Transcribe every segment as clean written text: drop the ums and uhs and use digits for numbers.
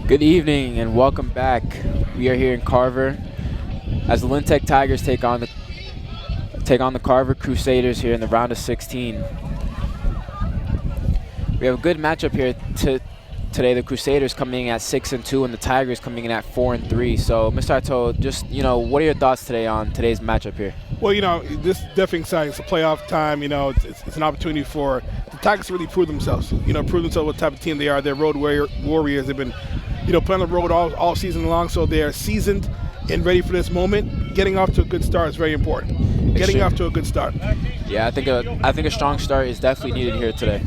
Good evening and welcome back. We are here in Carver as the Lintec Tigers take on the Carver Crusaders here in the round of 16. We have a good matchup here today. The Crusaders coming in at 6-2 and the Tigers coming in at 4-3. So, Mr. Ito, just what are your thoughts today on today's matchup here? Well, this is definitely exciting. It's a playoff time. It's an opportunity for the Tigers to really prove themselves. Prove themselves what type of team they are. They're road warriors. They've been, playing on the road all season long, so they're seasoned and ready for this moment. Getting off to a good start is very important. Getting off to a good start. Yeah, I think a strong start is definitely needed here today.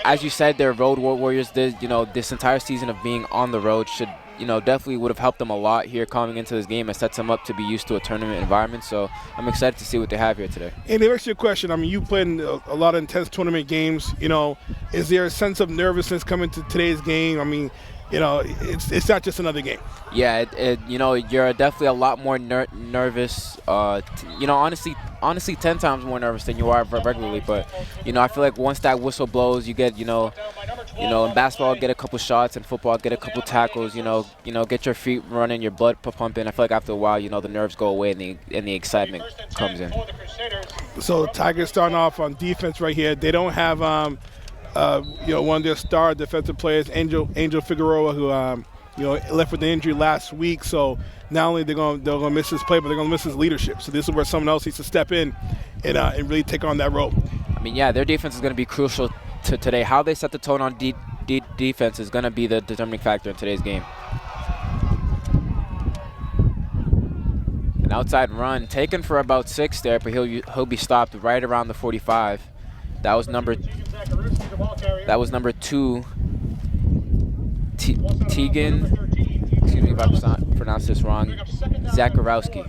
As you said, they're road warriors. This entire season of being on the road should, definitely would have helped them a lot here coming into this game. It sets them up to be used to a tournament environment. So I'm excited to see what they have here today. And to answer your question, you played in a lot of intense tournament games. Is there a sense of nervousness coming to today's game? It's not just another game. Yeah, you're definitely a lot more nervous. Honestly, 10 times more nervous than you are regularly. But I feel like once that whistle blows, you get in basketball get a couple shots, and football get a couple tackles. Get your feet running, your blood pumping. I feel like after a while, the nerves go away and the excitement comes in. So Tigers starting off on defense right here. They don't have one of their star defensive players, Angel Figueroa, who left with the injury last week. So not only they're gonna miss his play, but they're gonna miss his leadership. So this is where someone else needs to step in and really take on that role. Their defense is going to be crucial to today. How they set the tone on defense is going to be the determining factor in today's game. An outside run taken for about 6 there, but he'll be stopped right around the 45. That was number 2, Tegan. Excuse me if I pronounced this wrong. Zakarowski.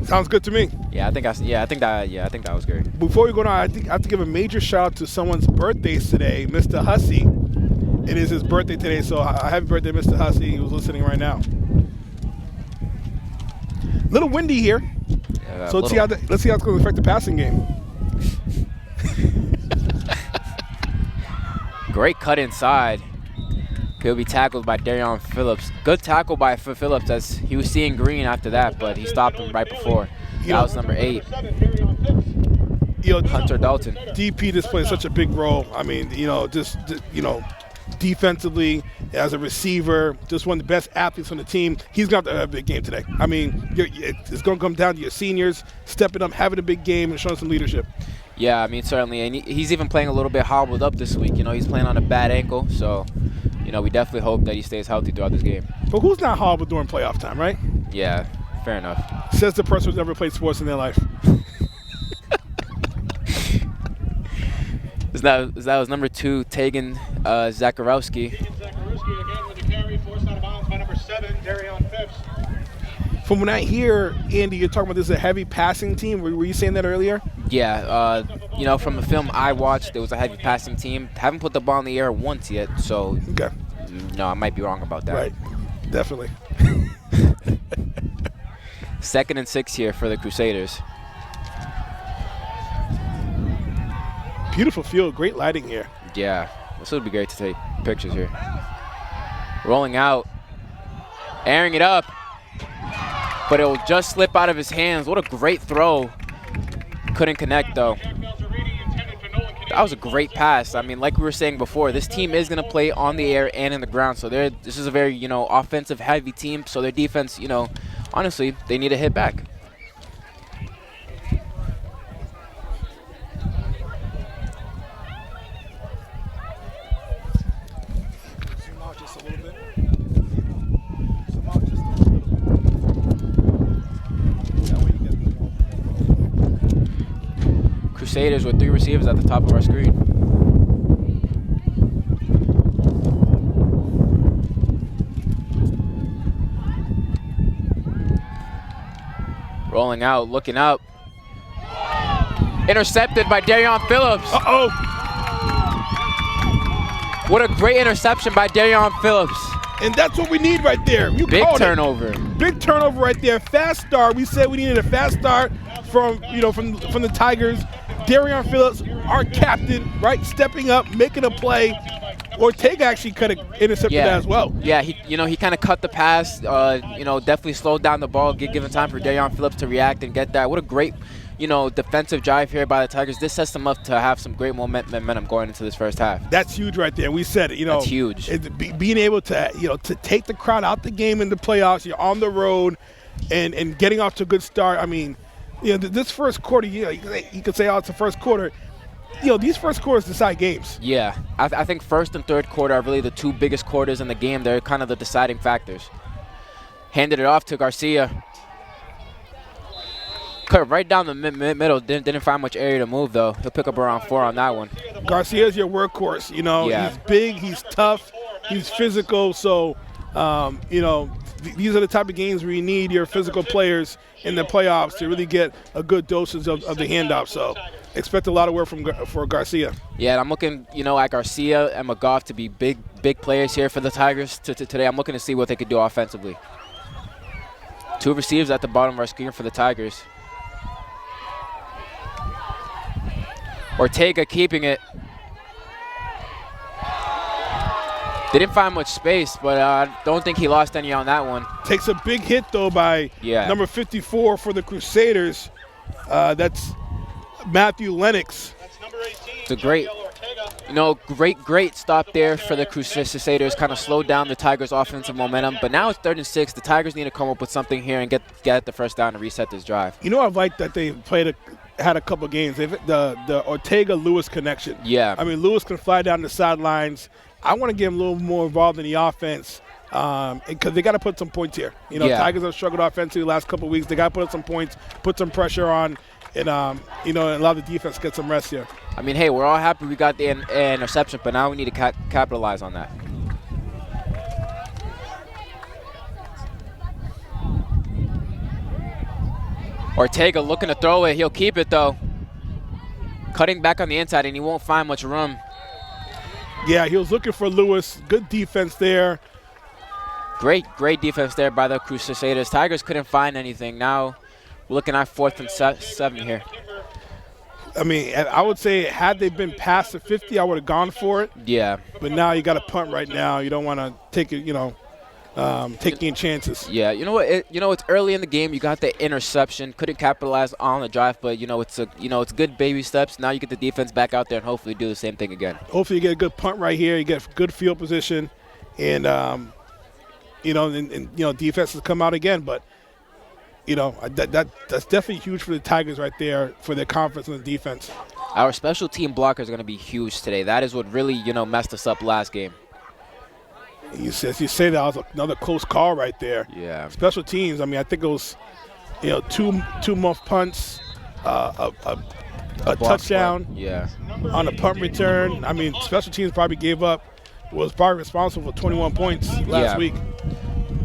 Sounds good to me. I think that was great. Before we go on, I have to give a major shout out to someone's birthdays today, Mr. Hussey. It is his birthday today, so happy birthday, Mr. Hussey, who's listening right now. A little windy here, so let's see how it's going to affect the passing game. Great cut inside. He'll be tackled by Darion Phillips. Good tackle by Phillips as he was seeing green after that, but he stopped him right before. That was number 8. Hunter Dalton. DP just plays such a big role. Defensively, as a receiver, just one of the best athletes on the team. He's going to have a big game today. It's going to come down to your seniors stepping up, having a big game, and showing some leadership. Yeah, certainly. And he's even playing a little bit hobbled up this week. He's playing on a bad ankle, so we definitely hope that he stays healthy throughout this game. But who's not hobbled during playoff time, right? Yeah, fair enough. Says the person who's never played sports in their life. That was number 2, Tegan Zakarowski. From when I hear, Andy, you're talking about this is a heavy passing team. Were you saying that earlier? Yeah, from the film I watched, it was a heavy passing team. Haven't put the ball in the air once yet, so okay. No, I might be wrong about that. Right, definitely. 2nd and 6 here for the Crusaders. Beautiful field, great lighting here. Yeah, this would be great to take pictures here. Rolling out, airing it up, but it will just slip out of his hands. What a great throw. Couldn't connect though. That was a great pass. Like we were saying before, this team is going to play on the air and in the ground. So this is a very, offensive heavy team. So their defense, honestly, they need to hit back. Crusaders with 3 receivers at the top of our screen. Rolling out, looking up. Intercepted by Darion Phillips. Uh-oh. What a great interception by Darion Phillips. And that's what we need right there. Big turnover. Big turnover right there. Fast start. We said we needed a fast start from the Tigers. Darion Phillips our captain, right, stepping up, making a play. Ortega actually could have intercepted that as well. Yeah, he kind of cut the pass. Definitely slowed down the ball, given time for Darion Phillips to react and get that. What a great, defensive drive here by the Tigers. This sets them up to have some great momentum going into this first half. That's huge right there. We said it. That's huge. Being able to to take the crowd out the game in the playoffs. You're on the road, and getting off to a good start. I mean, this first quarter. You could say, it's the first quarter. These first quarters decide games. Yeah, I think first and third quarter are really the two biggest quarters in the game. They're kind of the deciding factors. Handed it off to Garcia. Cut right down the middle. Didn't find much area to move, though. He'll pick up around 4 on that one. Garcia's your workhorse. He's big, he's tough, he's physical. So, these are the type of games where you need your physical players in the playoffs to really get a good dosage of the handoff. So, expect a lot of work for Garcia. Yeah, and I'm looking, at Garcia and McGough to be big players here for the Tigers today. I'm looking to see what they could do offensively. 2 receivers at the bottom of our screen for the Tigers. Ortega keeping it. They didn't find much space, but I don't think he lost any on that one. Takes a big hit, though, by number 54 for the Crusaders. That's Matthew Lennox. It's a great stop there for the Crusaders. Kind of slowed down the Tigers' offensive momentum. But now it's 3rd and 6. The Tigers need to come up with something here and get the first down and reset this drive. I like that they had a couple games. The Ortega-Lewis connection. Yeah. I mean, Lewis can fly down the sidelines. I want to get him a little more involved in the offense because they got to put some points here. Tigers have struggled offensively the last couple of weeks. They got to put up some points, put some pressure on, and allow the defense to get some rest here. I mean, hey, we're all happy we got the interception, but now we need to capitalize on that. Ortega looking to throw it. He'll keep it, though. Cutting back on the inside, and he won't find much room. Yeah, he was looking for Lewis. Good defense there. Great defense there by the Crusaders. Tigers couldn't find anything. Now we're looking at 4th and 7 here. I mean, I would say had they been past the 50, I would have gone for it. Yeah. But now you got to punt right now. You don't want to take it, taking chances. Yeah, it's early in the game. You got the interception. Couldn't capitalize on the drive, but it's good baby steps. Now you get the defense back out there and hopefully do the same thing again. Hopefully you get a good punt right here. You get good field position, and defenses come out again. But that's definitely huge for the Tigers right there for their confidence in the defense. Our special team blockers are going to be huge today. That is what really messed us up last game. You say that was another close call right there. Yeah. Special teams. I mean, I think it was, two muff punts, a touchdown. Yeah. On a punt return. I mean, special teams probably was probably responsible for 21 points last week.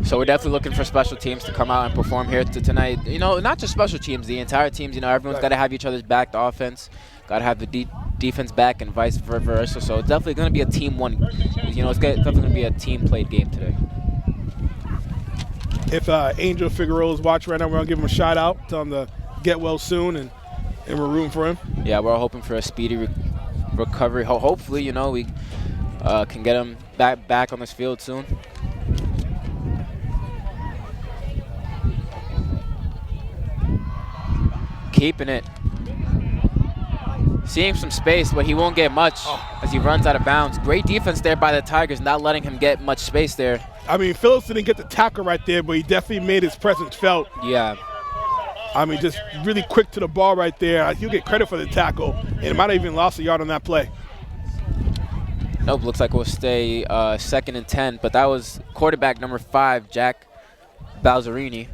So we're definitely looking for special teams to come out and perform here tonight. Not just special teams, the entire teams. Everyone's got to have each other's back. The offense got to have the defense back and vice versa. So it's definitely going to be a team one. It's definitely going to be a team played game today. If Angel Figueroa is watching right now, we're going to give him a shout out. Tell him to get well soon, and we're rooting for him. Yeah, we're hoping for a speedy recovery. Hopefully, we can get him back on this field soon. Keeping it. Seeing some space, but he won't get much as he runs out of bounds. Great defense there by the Tigers, not letting him get much space there. I mean, Phillips didn't get the tackle right there, but he definitely made his presence felt. Yeah. I mean, just really quick to the ball right there. He'll get credit for the tackle, and it might have even lost a yard on that play. Nope, looks like we'll stay 2nd and 10, but that was quarterback number 5, Jack Balzerini.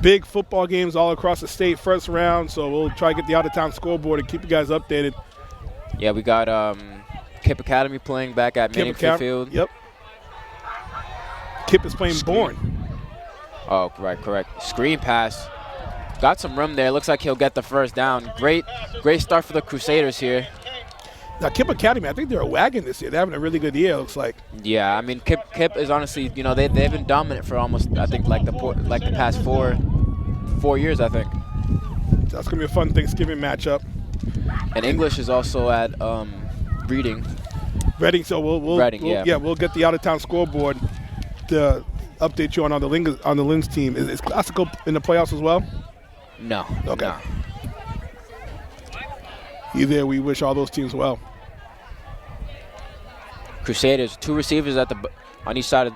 Big football games all across the state, first round, so we'll try to get the out-of-town scoreboard and keep you guys updated. Yeah, we got Kip Academy playing back at Manning Field. Yep. Kip is playing Bourne. Oh, right, correct. Screen pass. Got some room there. Looks like he'll get the first down. Great start for the Crusaders here. Now, Kip Academy, I think they're a wagon this year. They're having a really good year, it looks like. Yeah, I mean, Kip is honestly, they've been dominant for almost, I think, like the past four years, I think. That's going to be a fun Thanksgiving matchup. And English is also at Reading. Reading, so we'll get the out-of-town scoreboard to update you on the Linz team. Is Classical in the playoffs as well? No. Okay. No. Either we wish all those teams well. Crusaders, 2 receivers on each side of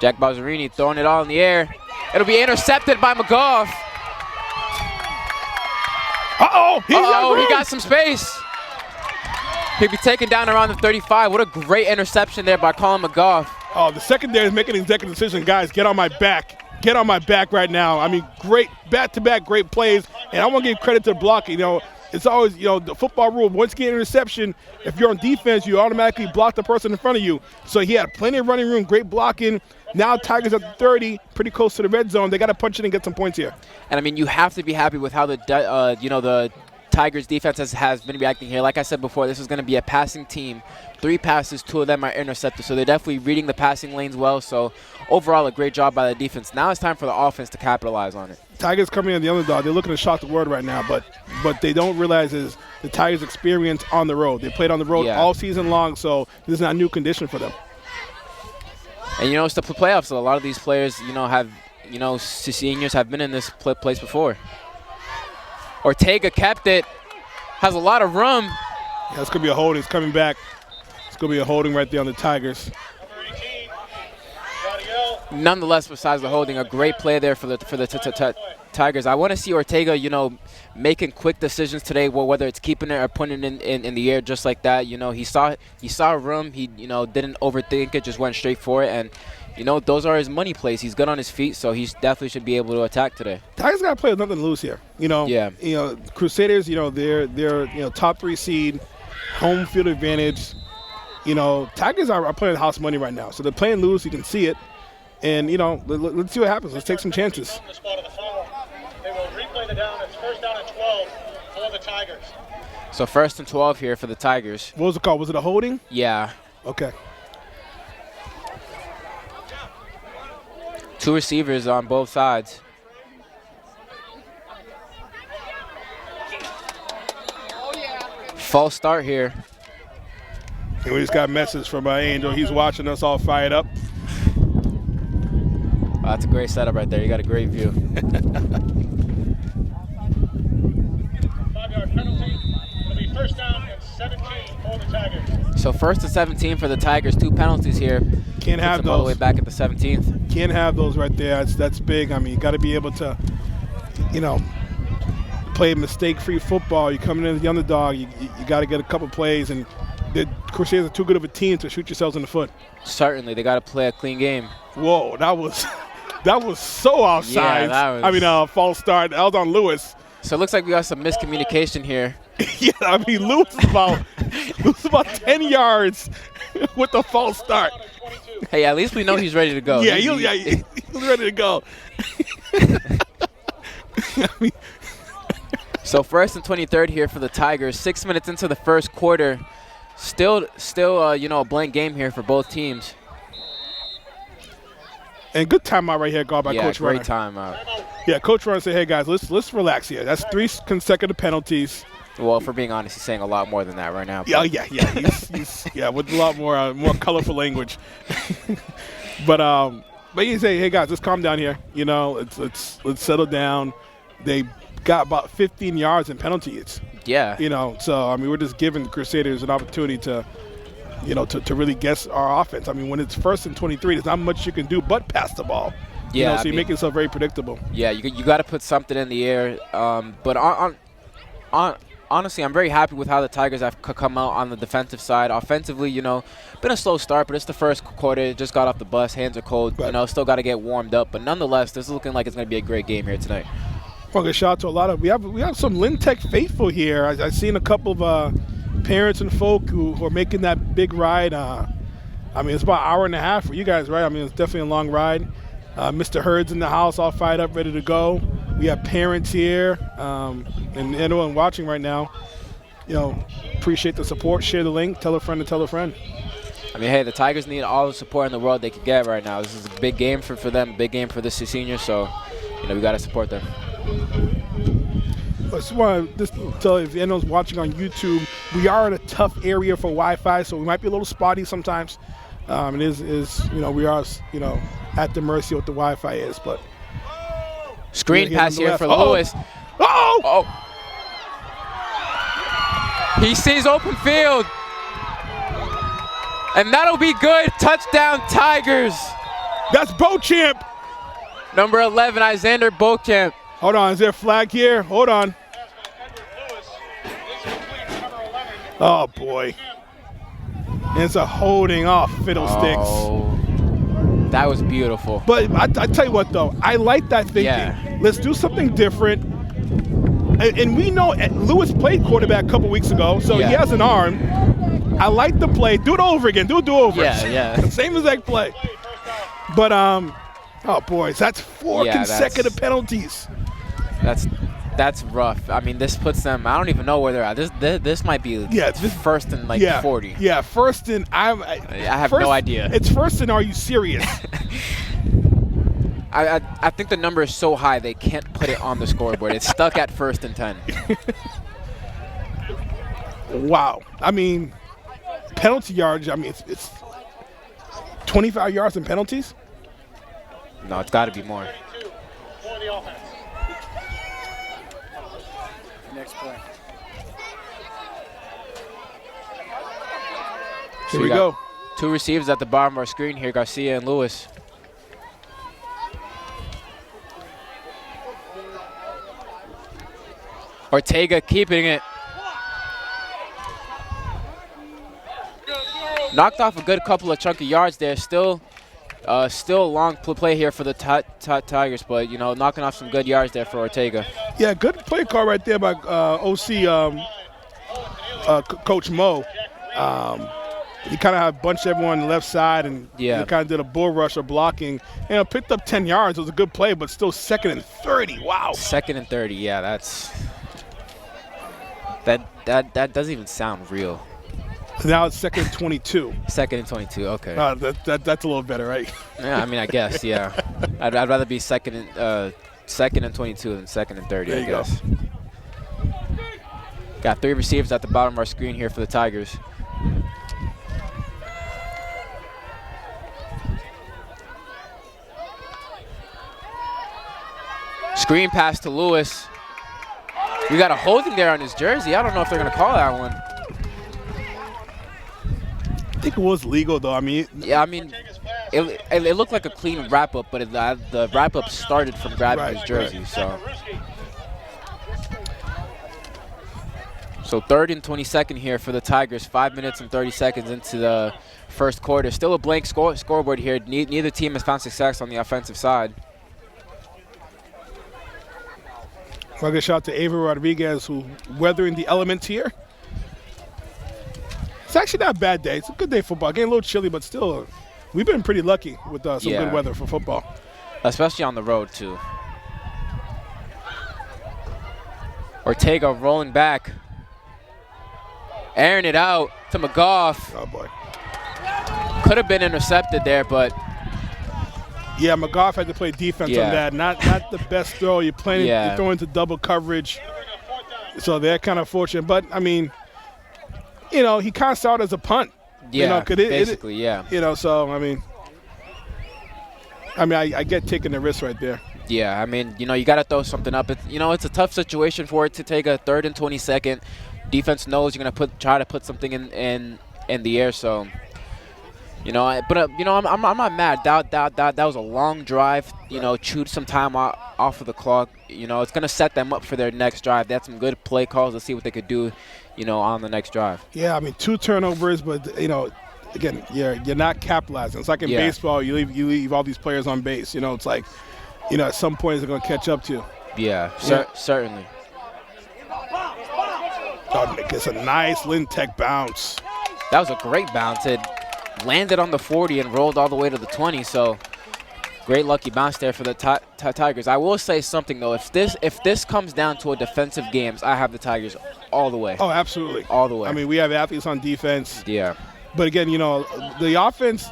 Jack Balzerini throwing it all in the air. It'll be intercepted by McGough. Uh-oh! He got some space. He'll be taken down around the 35. What a great interception there by Colin McGough. Oh, the secondary is making an executive decision. Guys, get on my back. Get on my back right now. I mean, great back-to-back great plays. And I want to give credit to the blocking. You know, it's always, the football rule, once you get an interception, if you're on defense, you automatically block the person in front of you. So he had plenty of running room, great blocking. Now Tigers at the 30, pretty close to the red zone. They got to punch it and get some points here. And, I mean, you have to be happy with how the Tigers defense has been reacting here. Like I said before, this is going to be a passing team. 3 passes, 2 of them are intercepted. So they're definitely reading the passing lanes well. So overall, a great job by the defense. Now it's time for the offense to capitalize on it. Tigers coming in the underdog. They're looking to shock the world right now, but they don't realize is the Tigers' experience on the road. They played on the road all season long, so this is not a new condition for them. And it's the playoffs. So a lot of these players, have seniors have been in this place before. Ortega kept it. Has a lot of room. Yeah, it's going to be a holding. It's coming back. It's going to be a holding right there on the Tigers. Nonetheless, besides the holding, a great play there for the Tigers. I want to see Ortega, making quick decisions today, whether it's keeping it or putting it in the air just like that. He saw room. He didn't overthink it, just went straight for it. And those are his money plays. He's good on his feet, so he definitely should be able to attack today. Tigers got to play with nothing to lose here. Crusaders, they're top 3 seed, home field advantage. Tigers are playing house money right now, so they're playing loose. You can see it, and let's see what happens. Let's take some chances. They will replay the down. It's first down and 12 for the Tigers. So 1st and 12 here for the Tigers. What was it called? Was it a holding? Yeah. Okay. 2 receivers on both sides. False start here. And we just got a message from Angel. He's watching us all fired up. Oh, that's a great setup right there. You got a great view. 5-yard penalty. It'll be first down and 17 for the Tigers. So 1st and 17 for the Tigers. 2 penalties here. Can't have those. All the way back at the 17th. Can't have those right there. That's big. I mean, you got to be able to, play mistake-free football. You're coming in as the underdog. You got to get a couple plays, and the Crusaders are too good of a team to shoot yourselves in the foot. Certainly, they got to play a clean game. Whoa, that was so offside. Yeah, false start. That was on Lewis. So it looks like we got some miscommunication here. Yeah, I mean, Lewis is about 10 yards with the false start. Hey, at least we know he's ready to go. Yeah, he's ready to go. So 1st and 23rd here for the Tigers. 6 minutes into the first quarter. Still, a blank game here for both teams. And good timeout right here, called by Coach Runner. Yeah, great timeout. Yeah, Coach Runner said, "Hey guys, let's relax here. That's 3 consecutive penalties." Well, for being honest, he's saying a lot more than that right now. Yeah. He's with a lot more colorful language. But you say, "Hey guys, let's calm down here. Let's settle down." They got about 15 yards in penalties. Yeah. So I mean, we're just giving the Crusaders an opportunity to really guess our offense. I mean, when it's 1st and 23, there's not much you can do but pass the ball. Yeah. So you make yourself very predictable. Yeah, you got to put something in the air. But honestly, I'm very happy with how the Tigers have come out on the defensive side. Offensively, been a slow start, but it's the first quarter. It just got off the bus. Hands are cold. Right. Still got to get warmed up. But nonetheless, this is looking like it's going to be a great game here tonight. Well, good shout out to a lot of we have some Lynn Tech faithful here. I've seen a couple of parents and folk who are making that big ride. I mean, it's about an hour and a half for you guys, right? I mean, it's definitely a long ride. Mr. Hurd's in the house, all fired up, ready to go. We have parents here, and anyone watching right now, appreciate the support. Share the link. Tell a friend to tell a friend. I mean, hey, the Tigers need all the support in the world they can get right now. This is a big game for them, big game for the seniors, so, we got to support them. just want to tell if anyone's watching on YouTube, we are in a tough area for Wi-Fi, so we might be a little spotty sometimes. It is we are at the mercy of what the Wi-Fi is, but Screen pass here for Lewis. Oh! He sees open field. And that'll be good. Touchdown, Tigers. That's Beauchamp. Number 11, Isander Beauchamp. Hold on, is there a flag here? Hold on. Oh, boy. It's a holding off fiddlesticks. Oh, that was beautiful. But I tell you what, though, I like that thinking. Yeah. Let's do something different. And we know Lewis played quarterback a couple weeks ago, so he has an arm. I like the play. Do it over again. Do a do-over. Yeah. Same exact play. But, oh, boys, that's four consecutive penalties. That's rough. I mean, this puts them, I don't even know where they're at. This might be first and 40. Yeah, first and I have no idea. It's first and are you serious? I think the number is so high they can't put it on the scoreboard. It's stuck at first and 10. Wow. I mean, penalty yards, I mean, it's 25 yards in penalties? No, it's got to be more. Next play. Here we go. Two receivers at the bottom of our screen here, Garcia and Lewis. Ortega keeping it. Knocked off a good couple of chunky yards there. Still a long play here for the Tigers, but, knocking off some good yards there for Ortega. Yeah, good play call right there by OC Coach Mo. He kind of had bunched everyone on the left side, and he kind of did a bull rush of blocking. Picked up 10 yards. It was a good play, but still 2nd and 30. Wow. 2nd and 30. Yeah, that doesn't even sound real. Now it's 2nd and 22. 2nd and 22. Okay. That's a little better, right? Yeah, I mean, I guess. Yeah. I'd rather be 2nd and 22 than 2nd and 30. There you go. Got three receivers at the bottom of our screen here for the Tigers. Screen pass to Lewis. We got a holding there on his jersey. I don't know if they're going to call that one. I think it was legal, though. I mean, it looked like a clean wrap-up, but the wrap-up started from grabbing his jersey. So 3rd and 22nd here for the Tigers. 5 minutes and 30 seconds into the first quarter. Still a blank scoreboard here. Neither team has found success on the offensive side. I'll give a shout out to Ava Rodriguez, who weathering the elements here. It's actually not a bad day. It's a good day for football. Getting a little chilly, but still, we've been pretty lucky with some good weather for football. Especially on the road, too. Ortega rolling back. Airing it out to McGough. Oh, boy. Could have been intercepted there, but... Yeah, McGough had to play defense on that. Not the best throw. You're throwing into double coverage. So they're kind of fortunate. But, I mean, he kind of saw it as a punt. Yeah, basically. So, I get taking the risk right there. Yeah, I mean, you got to throw something up. It's a tough situation for it to take a 3rd and 22nd. Defense knows you're going to try to put something in the air, so... I'm not mad. That was a long drive. Chewed some time off of the clock. It's gonna set them up for their next drive. They had some good play calls. Let's see what they could do, on the next drive. Yeah, 2 turnovers, but again, you're not capitalizing. It's like in baseball, you leave all these players on base. It's like, at some point they're gonna catch up to you. Yeah, certainly. Oh, it's a nice Lintech bounce. That was a great bounce. It landed on the 40 and rolled all the way to the 20, so great lucky bounce there for the Tigers. I will say something, though. If this comes down to a defensive game, I have the Tigers all the way. Oh, absolutely. All the way. We have athletes on defense. Yeah. But, again, the offense,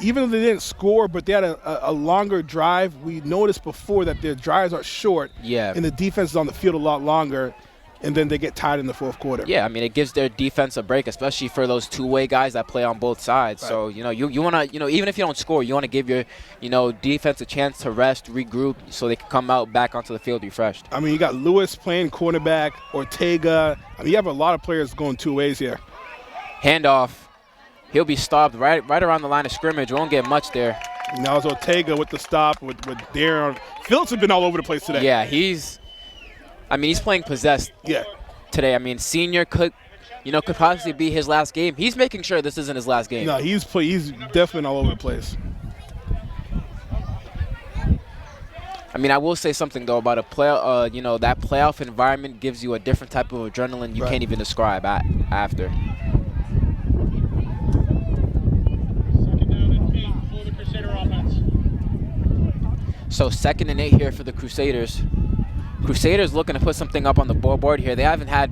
even though they didn't score, but they had a longer drive. We noticed before that their drives are short, Yeah. and the defense is on the field a lot longer, and then they get tired in the fourth quarter. Yeah, I mean, it gives their defense a break, especially for those two-way guys that play on both sides. Right. So, you know, you want to, you know, even if you don't score, you want to give your, you know, defense a chance to rest, regroup, so they can come out back onto the field refreshed. I mean, you got Lewis playing cornerback, Ortega. I mean, you have a lot of players going two ways here. Handoff. He'll be stopped right around the line of scrimmage. Won't get much there. Now it's Ortega with the stop with Darren. Phillips has been all over the place today. Yeah, he's playing possessed. Yeah. Today, I mean, senior could possibly be his last game. He's making sure this isn't his last game. No, he's definitely all over the place. I mean, I will say something though about a play. You know, that playoff environment gives you a different type of adrenaline you can't even describe after. So 2nd and 8 here for the Crusaders. Crusaders looking to put something up on the board here. They haven't had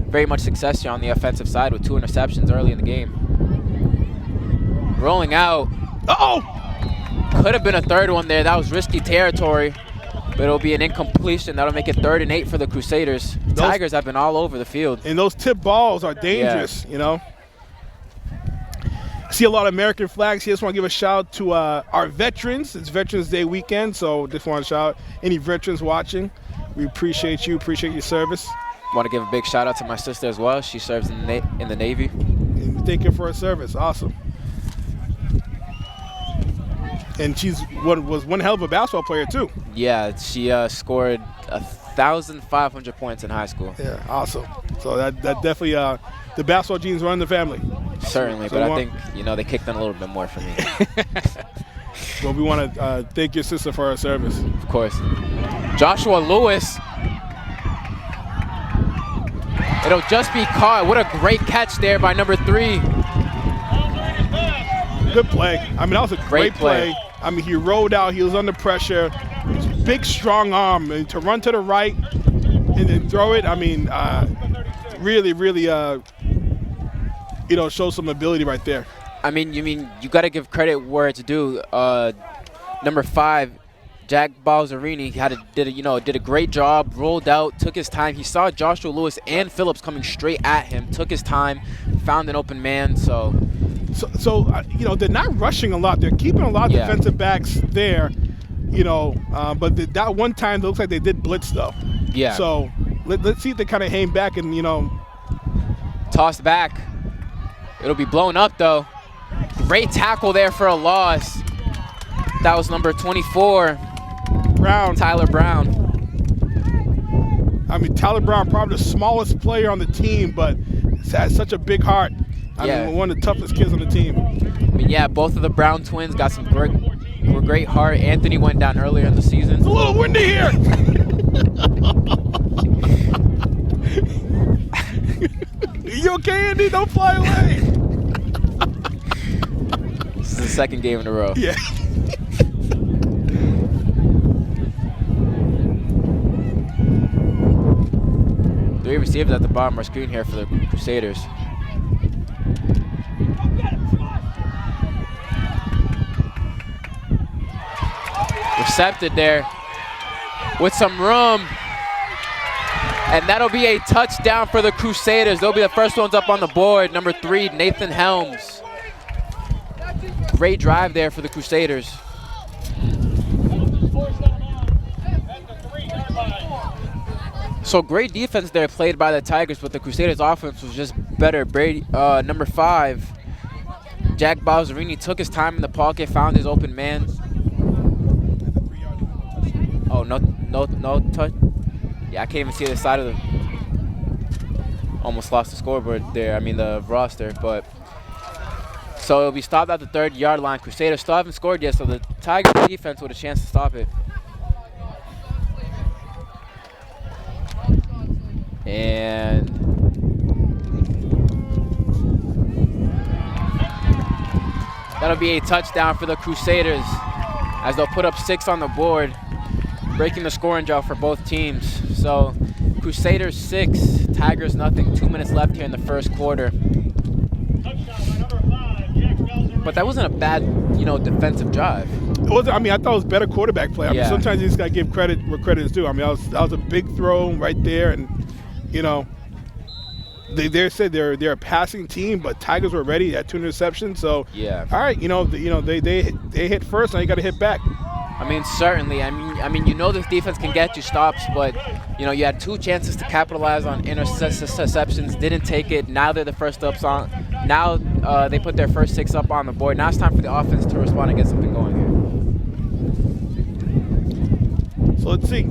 very much success here on the offensive side with 2 interceptions early in the game. Rolling out. Uh-oh! Could have been a third one there. That was risky territory, but it'll be an incompletion. That'll make it 3rd and 8 for the Crusaders. Tigers have been all over the field. And those tip balls are dangerous, you know. I see a lot of American flags here. Just want to give a shout out to our veterans. It's Veterans Day weekend, so just want to shout out any veterans watching. We appreciate you, appreciate your service. Want to give a big shout out to my sister as well. She serves in the Navy. And thank you for her service. Awesome. And was one hell of a basketball player too. Yeah, she scored 1,500 points in high school. Yeah, awesome. So that definitely the basketball genes run in the family. Certainly, so but I think they kicked in a little bit more for me. Well, we want to thank your sister for her service. Of course. Joshua Lewis. It'll just be caught. What a great catch there by number 3. Good play. I mean, that was a great play. I mean, he rolled out. He was under pressure. Big, strong arm. And to run to the right and then throw it, I mean, really, really, shows some ability right there. I mean, you got to give credit where it's due. Number 5, Jack Balzerini did a great job, rolled out, took his time. He saw Joshua Lewis and Phillips coming straight at him, took his time, found an open man. So they're not rushing a lot. They're keeping a lot of defensive backs there, but that one time it looks like they did blitz though. Yeah. So let's see if they kind of hang back and tossed back. It'll be blown up though. Great tackle there for a loss. That was number 24. Brown. Tyler Brown. I mean, Tyler Brown, probably the smallest player on the team, but has such a big heart. I mean, one of the toughest kids on the team. I mean, yeah, both of the Brown twins got some great heart. Anthony went down earlier in the season. It's a little windy here. You okay, Andy? Don't fly away. This is the 2nd game in a row. Yeah. 3 receivers at the bottom of our screen here for the Crusaders. Recepted there with some room. And that'll be a touchdown for the Crusaders. They'll be the first ones up on the board. Number 3, Nathan Helms. Great drive there for the Crusaders. So great defense there played by the Tigers, but the Crusaders offense was just better. Number 5, Jack Balzerini took his time in the pocket, found his open man. Oh, no touch. Yeah, I can't even see the side of the. Almost lost the scoreboard there. I mean the roster, but. So it'll be stopped at the 30-yard line. Crusaders still haven't scored yet, so the Tigers defense with a chance to stop it. And that'll be a touchdown for the Crusaders as they'll put up 6 on the board, breaking the scoring drought for both teams. So Crusaders 6, Tigers nothing. 2 minutes left here in the first quarter. But that wasn't a bad defensive drive. It was, I thought it was better quarterback play. Yeah. Sometimes you just got to give credit where credit is due. That was a big throw right there, and they said they're a passing team, but Tigers were ready at 2 interceptions. So Yeah. all right, they hit first, now you got to hit back. Certainly. This defense can get you stops, but you had 2 chances to capitalize on interceptions, didn't take it. Now they're the first ups on. Now they put their first 6 up on the board. Now it's time for the offense to respond and get something going here. So let's see.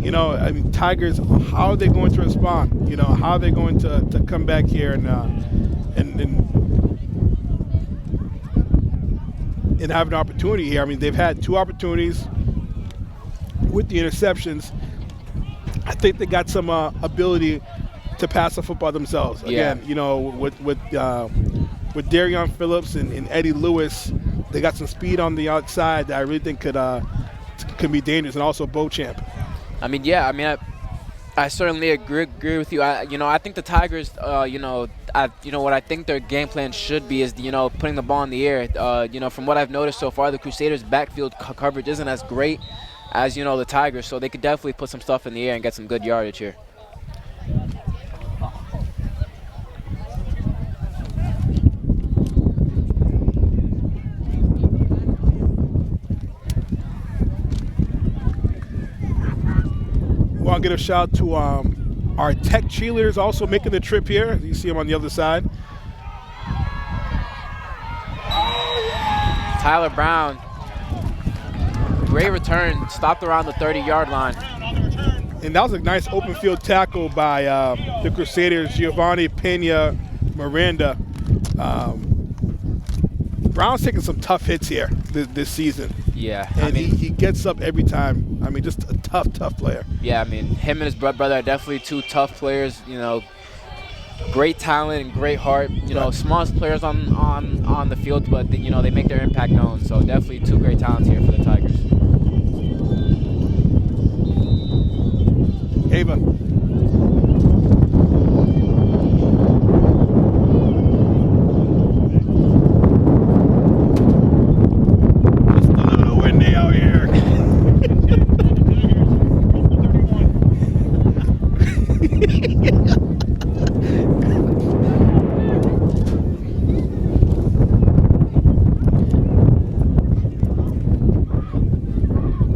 Tigers, how are they going to respond? How are they going to come back here and have an opportunity here? They've had 2 opportunities with the interceptions. I think they got some ability to pass the football themselves. Again, with Darion Phillips and Eddie Lewis, they got some speed on the outside that I really think could be dangerous, and also Beauchamp. I certainly agree with you. I think the Tigers, what I think their game plan should be is, putting the ball in the air. From what I've noticed so far, the Crusaders' backfield coverage isn't as great as, the Tigers, so they could definitely put some stuff in the air and get some good yardage here. I want to give a shout out to our tech cheerleaders also making the trip here. You see them on the other side. Tyler Brown, great return, stopped around the 30-yard line. And that was a nice open field tackle by the Crusaders, Giovanni Pena Miranda. Brown's taking some tough hits here this season. Yeah. And he gets up every time. Just a tough player. Yeah, him and his brother are definitely 2 tough players, great talent and great heart. Smallest players on the field, but they make their impact known. So definitely 2 great talents here for the Tigers. Ava. Just a little windy out here.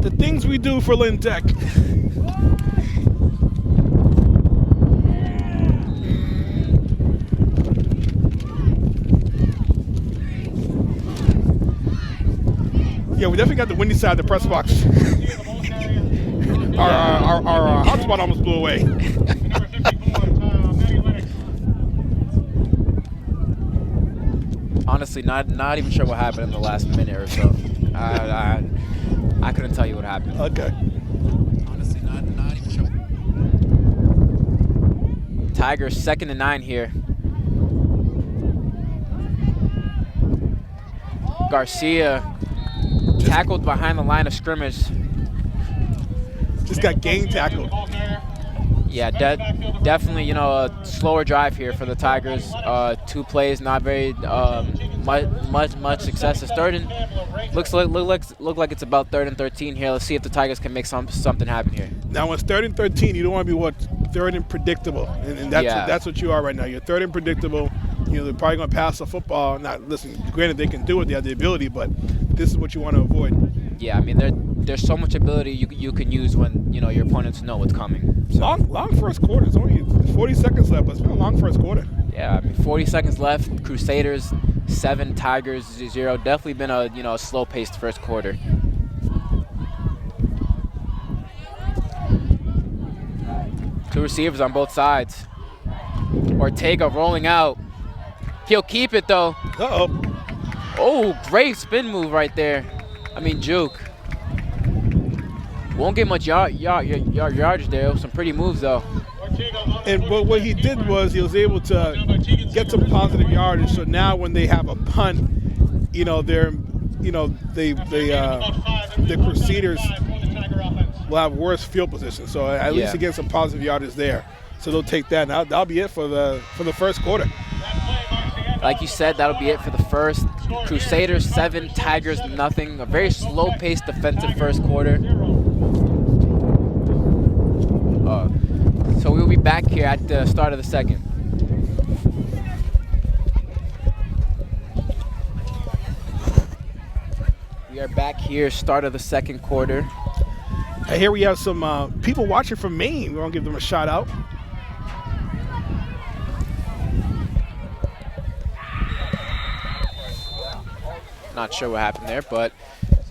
The things we do for Lynn Tech. Yeah, we definitely got the windy side of the press box. Our hotspot almost blew away. Honestly, not even sure what happened in the last minute or so. I couldn't tell you what happened. Okay. Honestly, not even sure. Tigers 2nd and 9 here. Garcia tackled behind the line of scrimmage. Just got gang tackled. Yeah, definitely, a slower drive here for the Tigers. 2 plays, not very much success. It's look like it's about 3rd and 13 here. Let's see if the Tigers can make something happen here. Now, when it's 3rd and 13, you don't want to be 3rd and predictable, and that's what you are right now. You're 3rd and predictable. They're probably going to pass the football. Granted, they can do it; they have the ability, but this is what you want to avoid. Yeah, there's so much ability you can use when your opponents know what's coming. So. Long first quarter. It's only 40 seconds left, but it's been a long first quarter. Yeah, 40 seconds left. Crusaders 7, Tigers 0. Definitely been a slow-paced first quarter. Two receivers on both sides. Ortega rolling out. He'll keep it though. Uh-oh. Oh, great spin move right there. Juke. Won't get much yardage there. Some pretty moves though. And what he did was he was able to get some positive yardage. So now when they have a punt, the Crusaders will have worse field position. So at least he gets some positive yardage there. So they'll take that. And that'll be it for the first quarter. Like you said, that'll be it for the first. Crusaders 7, Tigers nothing. A very slow-paced defensive first quarter. So we'll be back here at the start of the second. We are back here, start of the second quarter. And here we have some people watching from Maine. We want to give them a shout out. Not sure what happened there, but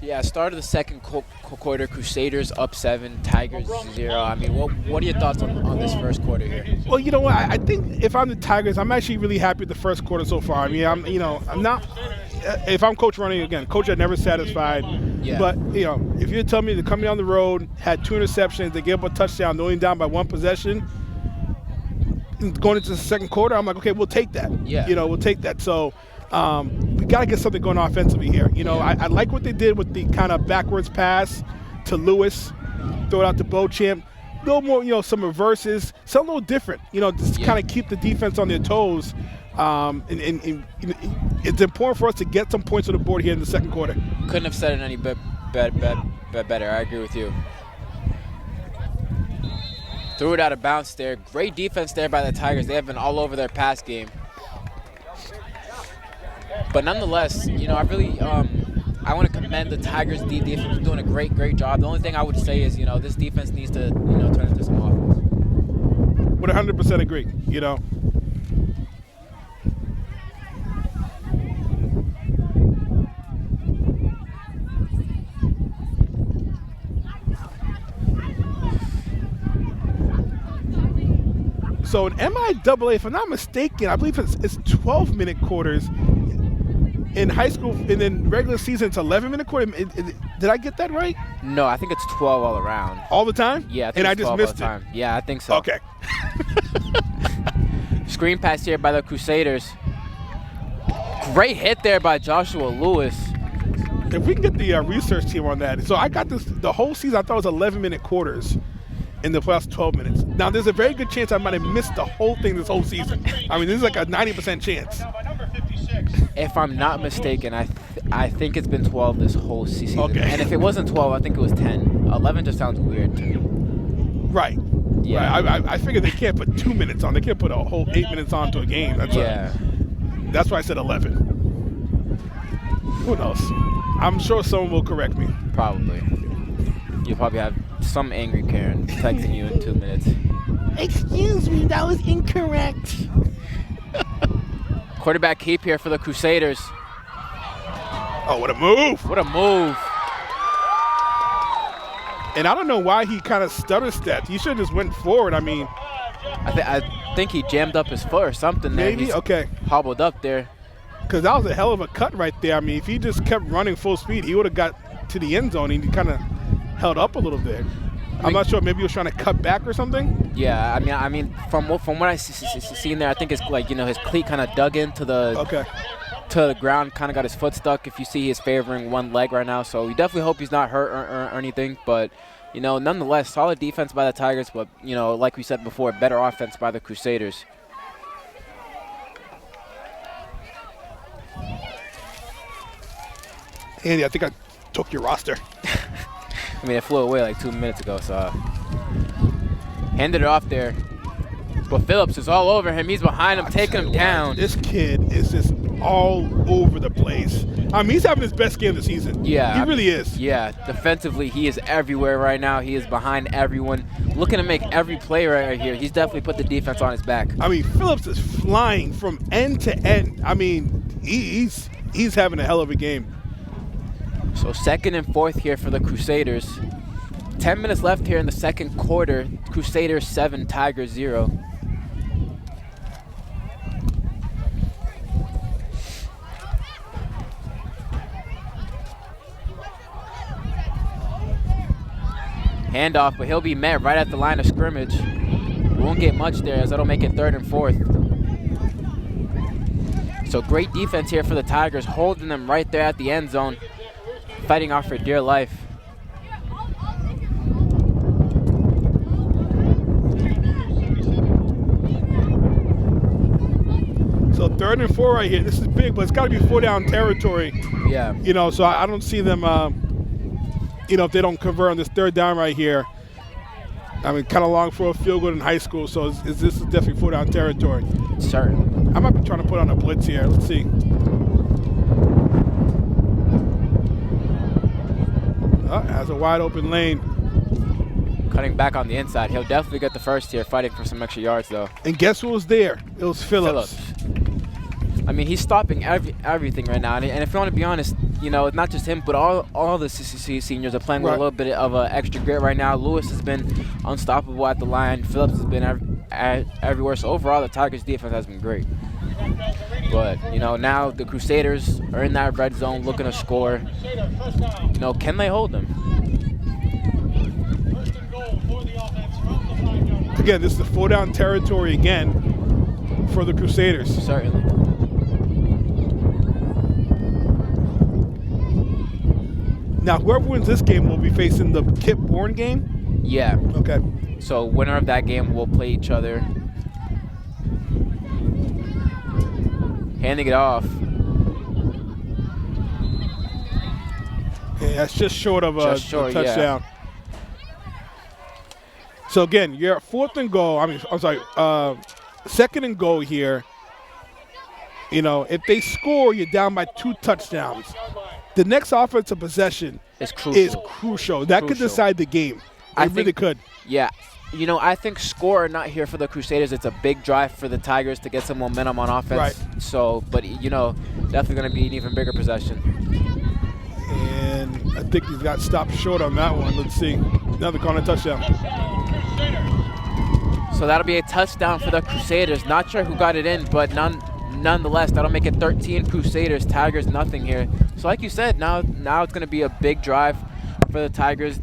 yeah, start of the second quarter, Crusaders up 7, Tigers 0. I mean, what are your thoughts on this first quarter here? Well, you know what? I think if I'm the Tigers, I'm actually really happy with the first quarter so far. I mean, I'm not. If I'm Coach Running again, Coach are never satisfied. Yeah. But if you tell me they're coming down the road, had 2 interceptions, they gave up a touchdown, only down by 1 possession, going into the second quarter, I'm like, okay, we'll take that. Yeah. We'll take that. So. We got to get something going offensively here. I like what they did with the kind of backwards pass to Lewis, throw it out to Beauchamp. A little more, some reverses, something a little different, just kind of keep the defense on their toes. And it's important for us to get some points on the board here in the second quarter. Couldn't have said it any better. I agree with you. Threw it out of bounds there. Great defense there by the Tigers. They have been all over their pass game. But nonetheless, I really I want to commend the Tigers' defense for doing a great job. The only thing I would say is, this defense needs to, turn into some offense. Would 100% agree, So in MIAA, if I'm not mistaken, I believe it's 12-minute quarters. In high school, and then regular season, it's 11-minute quarter. Did I get that right? No, I think it's 12 all around. All the time? Yeah, I think and it's I just 12 missed all the time. Yeah, I think so. Okay. Screen pass here by the Crusaders. Great hit there by Joshua Lewis. If we can get the research team on that. So I got this the whole season. I thought it was 11-minute quarters in the playoffs, 12 minutes. Now, there's a very good chance I might have missed the whole thing this whole season. I mean, this is like a 90% chance. If I'm not mistaken, I think it's been 12 this whole season. Okay. And if it wasn't 12, I think it was 10. 11 just sounds weird to me. Right. Yeah. Right. I figured they can't put 2 minutes on. They can't put a whole 8 minutes onto a game. That's why I said 11. Who knows? I'm sure someone will correct me. Probably. You'll probably have some angry Karen texting you in 2 minutes. Excuse me, that was incorrect. Quarterback keep here for the Crusaders. Oh, what a move. What a move. And I don't know why he kind of stutter stepped. He should have just went forward. I mean. I think he jammed up his foot or something there. Maybe? He's okay. Hobbled up there. Because that was a hell of a cut right there. I mean, if he just kept running full speed, he would have got to the end zone and he kind of held up a little bit. I'm not sure. Maybe he was trying to cut back or something. Yeah, I mean, from what I seen there, I think it's like his cleat kind of dug into the to the ground, kind of got his foot stuck. If you see, he's favoring one leg right now, so we definitely hope he's not hurt or anything. But nonetheless, solid defense by the Tigers, but like we said before, better offense by the Crusaders. Andy, I think I took your roster. I mean, it flew away like 2 minutes ago, so handed it off there. But Phillips is all over him. He's behind him, taking him down. This kid is just all over the place. I mean, he's having his best game of the season. Yeah. He really is. Yeah, defensively, he is everywhere right now. He is behind everyone, looking to make every play right here. He's definitely put the defense on his back. I mean, Phillips is flying from end to end. I mean, he's having a hell of a game. So 2nd and 4th here for the Crusaders. 10 minutes left here in the second quarter. Crusaders 7, Tigers 0. Handoff, but he'll be met right at the line of scrimmage. We won't get much there as that'll make it 3rd and 4th. So great defense here for the Tigers, holding them right there at the end zone, fighting off for dear life. So So 3rd and 4 right here. This is big, but it's got to be 4-down territory. Yeah. You know, so I don't see them, you know, if they don't convert on this 3rd down right here. I mean, kind of long for a field goal in high school, so this is definitely 4-down territory. Certainly. I might be trying to put on a blitz here. Let's see. Has a wide open lane. Cutting back on the inside. He'll definitely get the first here, fighting for some extra yards, though. And guess who was there? It was Phillips. I mean, he's stopping everything right now. And if you want to be honest, you know, not just him, but all the CCC seniors are playing with a little bit of extra grit right now. Lewis has been unstoppable at the line. Phillips has been everywhere. So overall, the Tigers' defense has been great. But, you know, now the Crusaders are in that red zone looking to score. You know, can they hold them? Again, this is a 4-down territory again for the Crusaders. Certainly. Now, whoever wins this game will be facing the Kip Bourne game? Yeah. Okay. So winner of that game will play each other. Handing it off. Yeah, that's just short of a touchdown. Yeah. So again, you're at 4th and goal. I'm sorry, 2nd and goal here. You know, if they score, you're down by 2 touchdowns. The next offensive possession is crucial. That could decide the game. It really could. Yeah. You know, I think score not here for the Crusaders. It's a big drive for the Tigers to get some momentum on offense. Right. So, but, you know, definitely going to be an even bigger possession. And I think he's got stopped short on that one. Let's see. Another corner touchdown. So that'll be a touchdown for the Crusaders. Not sure who got it in, but nonetheless, that'll make it 13 Crusaders, Tigers nothing here. So like you said, now it's going to be a big drive for the Tigers,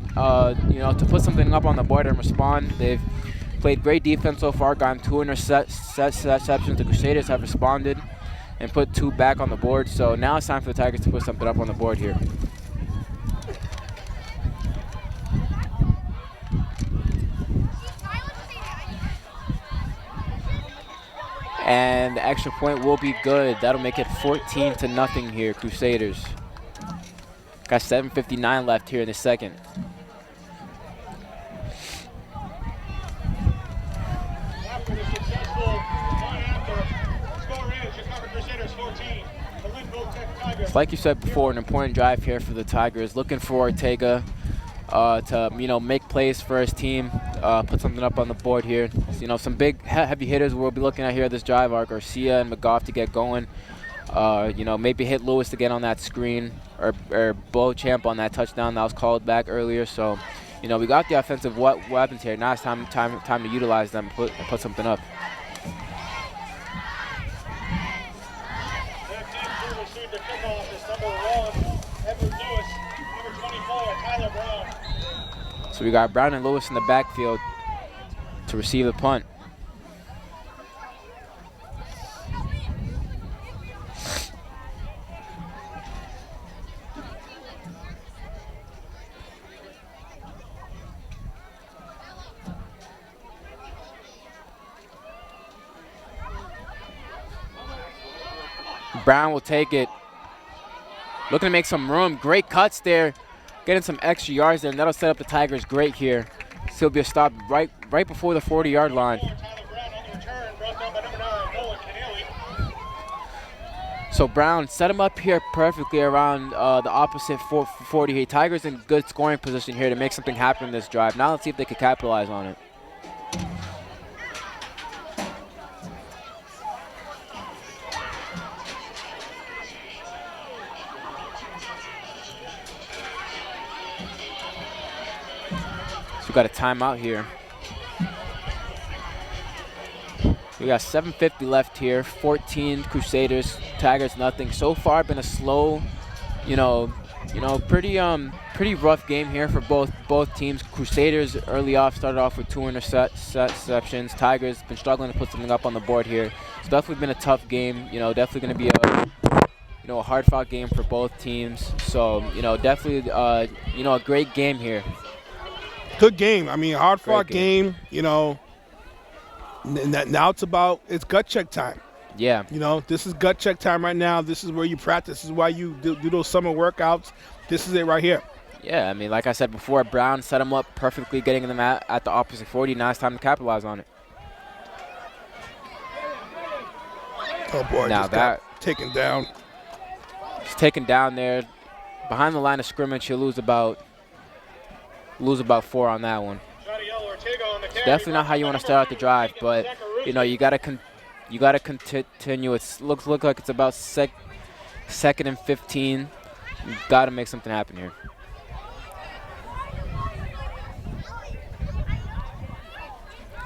you know, to put something up on the board and respond. They've played great defense so far, gotten 2 interceptions. The Crusaders have responded and put 2 back on the board. So now it's time for the Tigers to put something up on the board here. And the extra point will be good. That'll make it 14-0 here, Crusaders. Got 7:59 left here in the second. After the successful one-after, score is your Carver Crusaders 14, the Linville Tech Tigers. Like you said before, an important drive here for the Tigers. Looking for Ortega to, you know, make plays for his team, put something up on the board here. So, you know, some big heavy hitters we'll be looking at here this drive are Garcia and McGough to get going. You know, maybe hit Lewis to get on that screen, or Beauchamp on that touchdown that was called back earlier. So, you know, we got the offensive weapons here. Now it's time to utilize them and put something up. Their team who received the kickoff is number 1, Edward Lewis, number 24, Tyler Brown. So we got Brown and Lewis in the backfield to receive the punt. Brown will take it. Looking to make some room. Great cuts there. Getting some extra yards there, and that'll set up the Tigers great here. So it'll be a stop right before the 40-yard line. So Brown set him up here perfectly around the opposite 40 here. Tigers in good scoring position here to make something happen in this drive. Now let's see if they can capitalize on it. We got a timeout here. We got 7:50 left here. 14 Crusaders, Tigers nothing. So far, been a slow, pretty rough game here for both teams. Crusaders early off started off with 2 interceptions. Tigers been struggling to put something up on the board here. It's definitely been a tough game. You know, definitely going to be a hard-fought game for both teams. So, definitely a great game here. Good game. I mean, hard-fought game. Now it's gut check time. Yeah. You know, this is gut check time right now. This is where you practice. This is why you do those summer workouts. This is it right here. Yeah, I mean, like I said before, Brown set him up perfectly, getting them at the opposite 40. Now it's time to capitalize on it. Oh, boy, Now just got taken down. He's taken down there. Behind the line of scrimmage, he'll lose about 4 on that one. It's definitely not how you want to start out the drive, but, you know, you got to continue. It looks like it's about second and 15. You got to make something happen here.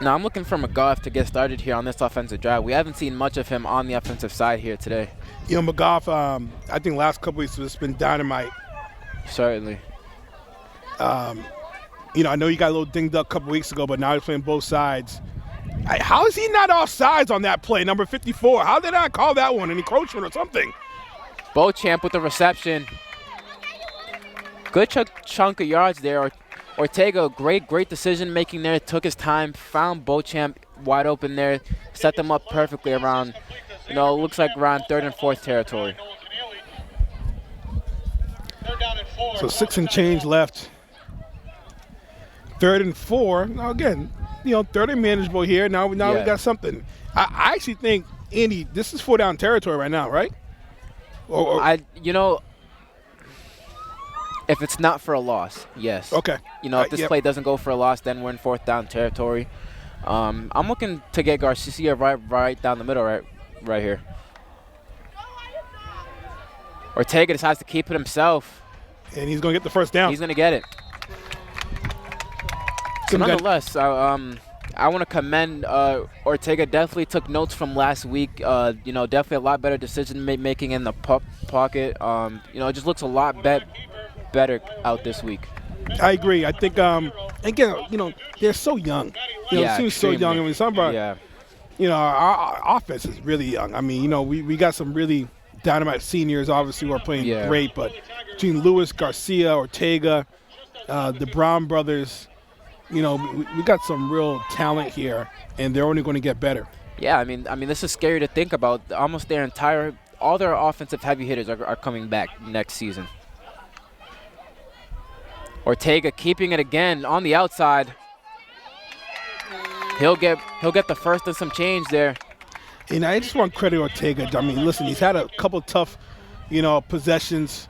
Now, I'm looking for McGough to get started here on this offensive drive. We haven't seen much of him on the offensive side here today. You know, McGough, I think last couple weeks has been dynamite. Certainly. You know, I know you got a little dinged up a couple weeks ago, but now he's playing both sides. How is he not offsides on that play, number 54? How did I call that one? An encroachment or something? Beauchamp with the reception. Good chunk of yards there. Ortega, great decision making there. Took his time, found Beauchamp wide open there, set them up perfectly around, you know, it looks like around 3rd and 4th territory. So 6 and change left. 3rd and 4. Now again, you know, 3rd and manageable here. Now we got something. I actually think, Andy, this is 4-down territory right now, right? You know, if it's not for a loss, yes. Okay. You know, if this play doesn't go for a loss, then we're in 4th down territory. I'm looking to get Garcia right down the middle right here. Ortega decides to keep it himself. And he's going to get the first down. He's going to get it. So nonetheless, I want to commend Ortega. Definitely took notes from last week. You know, definitely a lot better decision making in the pocket. You know, it just looks a lot better out this week. I agree. I think, again, you know, they're so young. You know, it seems so young. I mean, some of our, you know, our offense is really young. I mean, you know, we got some really dynamite seniors, obviously, who are playing great. But between Lewis, Garcia, Ortega, the Brown brothers, you know, we got some real talent here, and they're only going to get better. Yeah, I mean, this is scary to think about. Almost all their offensive heavy hitters are coming back next season. Ortega keeping it again on the outside. He'll get the first and some change there. And I just want credit Ortega. I mean, listen, he's had a couple tough, you know, possessions,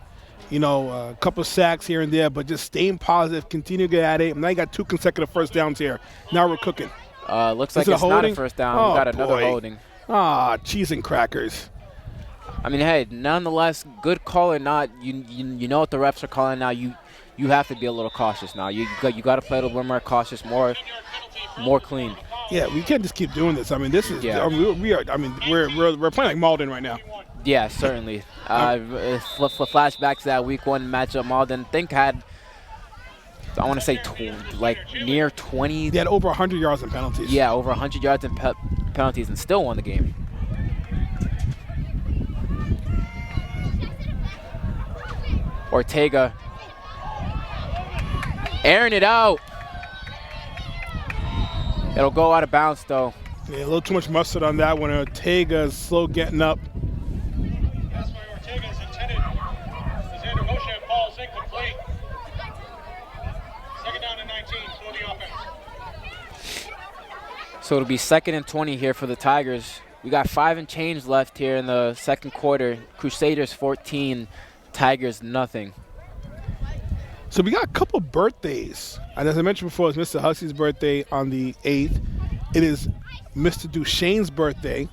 you know, a couple sacks here and there, but just staying positive, continue to get at it. Now you got 2 consecutive first downs here. Now we're cooking. Looks like it's not a first down. We got another holding. Cheese and crackers. I mean, hey, nonetheless, good call or not, you know what the refs are calling now. You have to be a little cautious now. You got to play a little bit more cautious, more clean. Yeah, we can't just keep doing this. I mean, this is we're playing like Malden right now. Yeah, certainly. Flashback to that Week 1 matchup, Malden had, I want to say, near 20. They had over 100 yards in penalties. Yeah, over 100 yards in penalties and still won the game. Ortega airing it out. It'll go out of bounds, though. Yeah, a little too much mustard on that one. Ortega's slow getting up. That's where Ortega's intended. Xander Beauchamp falls incomplete. 2nd down and 19 for the offense. So it'll be 2nd and 20 here for the Tigers. We got 5 and change left here in the 2nd quarter. Crusaders 14, Tigers nothing. So we got a couple birthdays. And as I mentioned before, it's Mr. Hussey's birthday on the 8th. It is Mr. Duchesne's birthday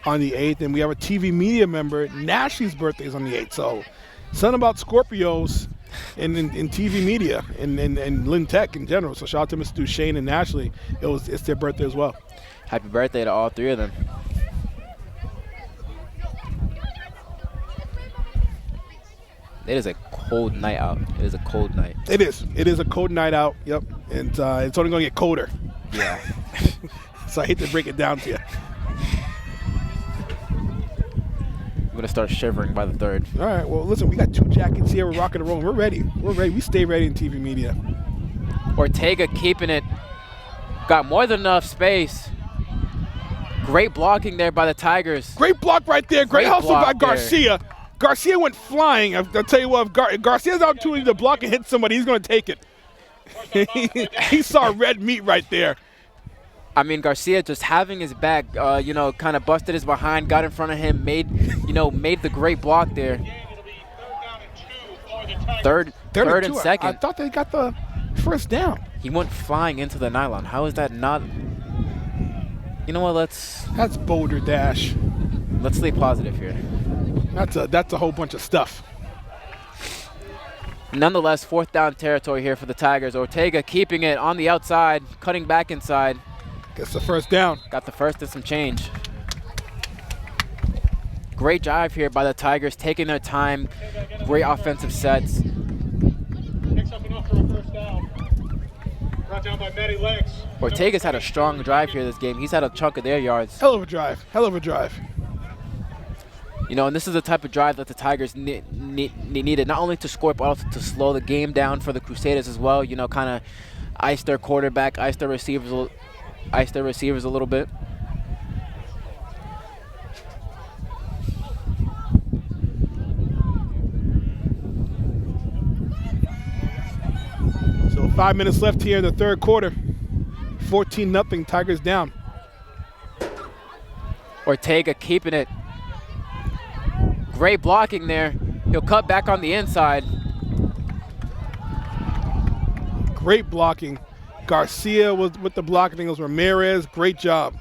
on the 8th. And we have a TV media member, Nashley's birthday is on the 8th. So something about Scorpios in TV media and Lynn Tech in general. So shout out to Mr. Duchesne and Nashley. It's their birthday as well. Happy birthday to all 3 of them. It is a cold night out. It is a cold night. It is. It is a cold night out. Yep. And it's only going to get colder. Yeah. So I hate to break it down to you. I'm going to start shivering by the 3rd. All right. Well, listen, we got 2 jackets here. We're rocking and rolling. We're ready. We're ready. We stay ready in TV media. Ortega keeping it. Got more than enough space. Great blocking there by the Tigers. Great block right there. Great hustle by block there. Garcia. Garcia went flying. I'll tell you what, if Garcia's opportunity to block and hit somebody, he's going to take it. He saw red meat right there. I mean, Garcia just having his back, you know, kind of busted his behind, got in front of him, made the great block there. Third and second. I thought they got the first down. He went flying into the nylon. How is that not? You know what? That's Boulder Dash. Let's stay positive here. That's a whole bunch of stuff. Nonetheless, 4th down territory here for the Tigers. Ortega keeping it on the outside, cutting back inside. Gets the first down. Got the first and some change. Great drive here by the Tigers, taking their time. Great offensive sets. Picks up enough for a first down. Brought down by Matty Legs. Ortega's had a strong drive here this game. He's had a chunk of their yards. Hell of a drive. Hell of a drive. You know, and this is the type of drive that the Tigers needed, not only to score, but also to slow the game down for the Crusaders as well. You know, kind of ice their quarterback, ice their receivers a little bit. So 5 minutes left here in the third quarter. 14-0, Tigers down. Ortega keeping it. Great blocking there. He'll cut back on the inside. Great blocking. Garcia was with the block. I think it was Ramirez. Great job.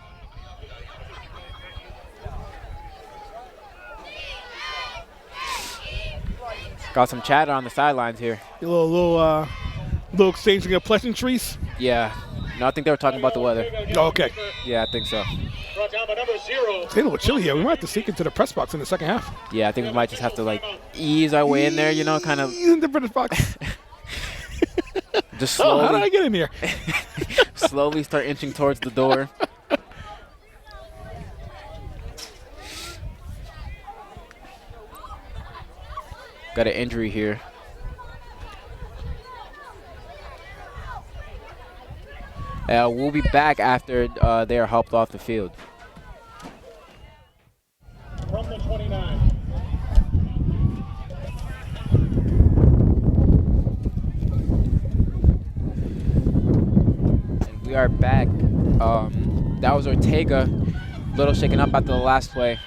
Got some chatter on the sidelines here. A little exchanging of pleasantries. Yeah. No, I think they were talking about the weather. Oh, okay. Yeah, I think so. Brought down by number 0. It's a little chilly here. We might have to sneak into the press box in the second half. Yeah, I think we might just have to like ease our way in there, you know, kind of In the press box. just Oh, how did I slowly, get in here? slowly start inching towards the door. Got an injury here. We'll be back after they are helped off the field. From the 29. And we are back. That was Ortega. Little shaken up after the last play.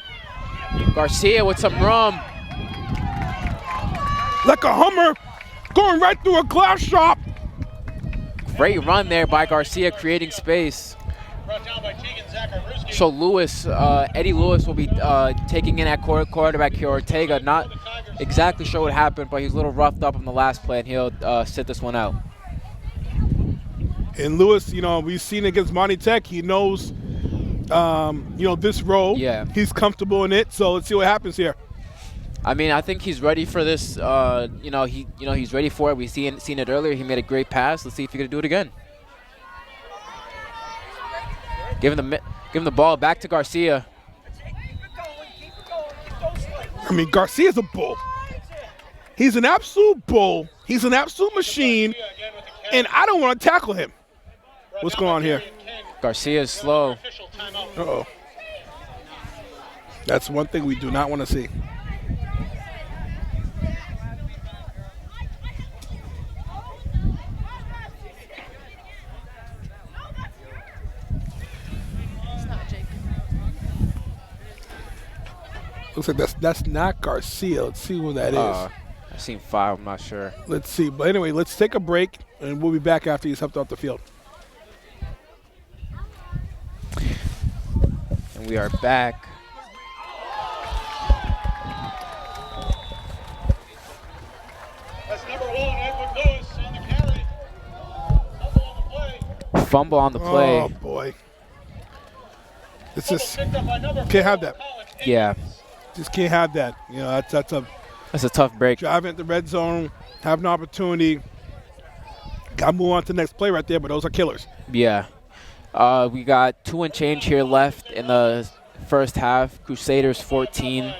Garcia with some room. Like a Hummer going right through a glass shop. Great run there by Garcia, creating space. Brought down by Tegan Zachariewski. So Lewis, Eddie Lewis will be taking in at quarterback here. Ortega, not exactly sure what happened, but he's a little roughed up on the last play, and he'll sit this one out. And Lewis, you know, we've seen against Monty Tech. He knows, you know, this role. Yeah. He's comfortable in it. So let's see what happens here. I mean, I think he's ready for this. He's ready for it. We've seen it earlier. He made a great pass. Let's see if he can do it again. Giving the ball back to Garcia. I mean, Garcia's a bull. He's an absolute bull. He's an absolute machine. And I don't want to tackle him. What's going on here? Garcia is slow. Uh-oh. That's one thing we do not want to see. Looks like that's not Garcia. Let's see who that is. I've seen 5. I'm not sure. Let's see. But anyway, let's take a break, and we'll be back after he's helped off the field. And we are back. That's number 1, Edward Lewis on the carry. Fumble on the play. Fumble on the play. Oh, boy. It's just, Picked up by number 4, can't have that. Colin Yeah, Just can't have that. You know, that's a that's a tough break. driving at the red zone, have an opportunity. Got to move on to the next play right there, but those are killers. Yeah. We got 2 and change here left in the first half. Crusaders 14,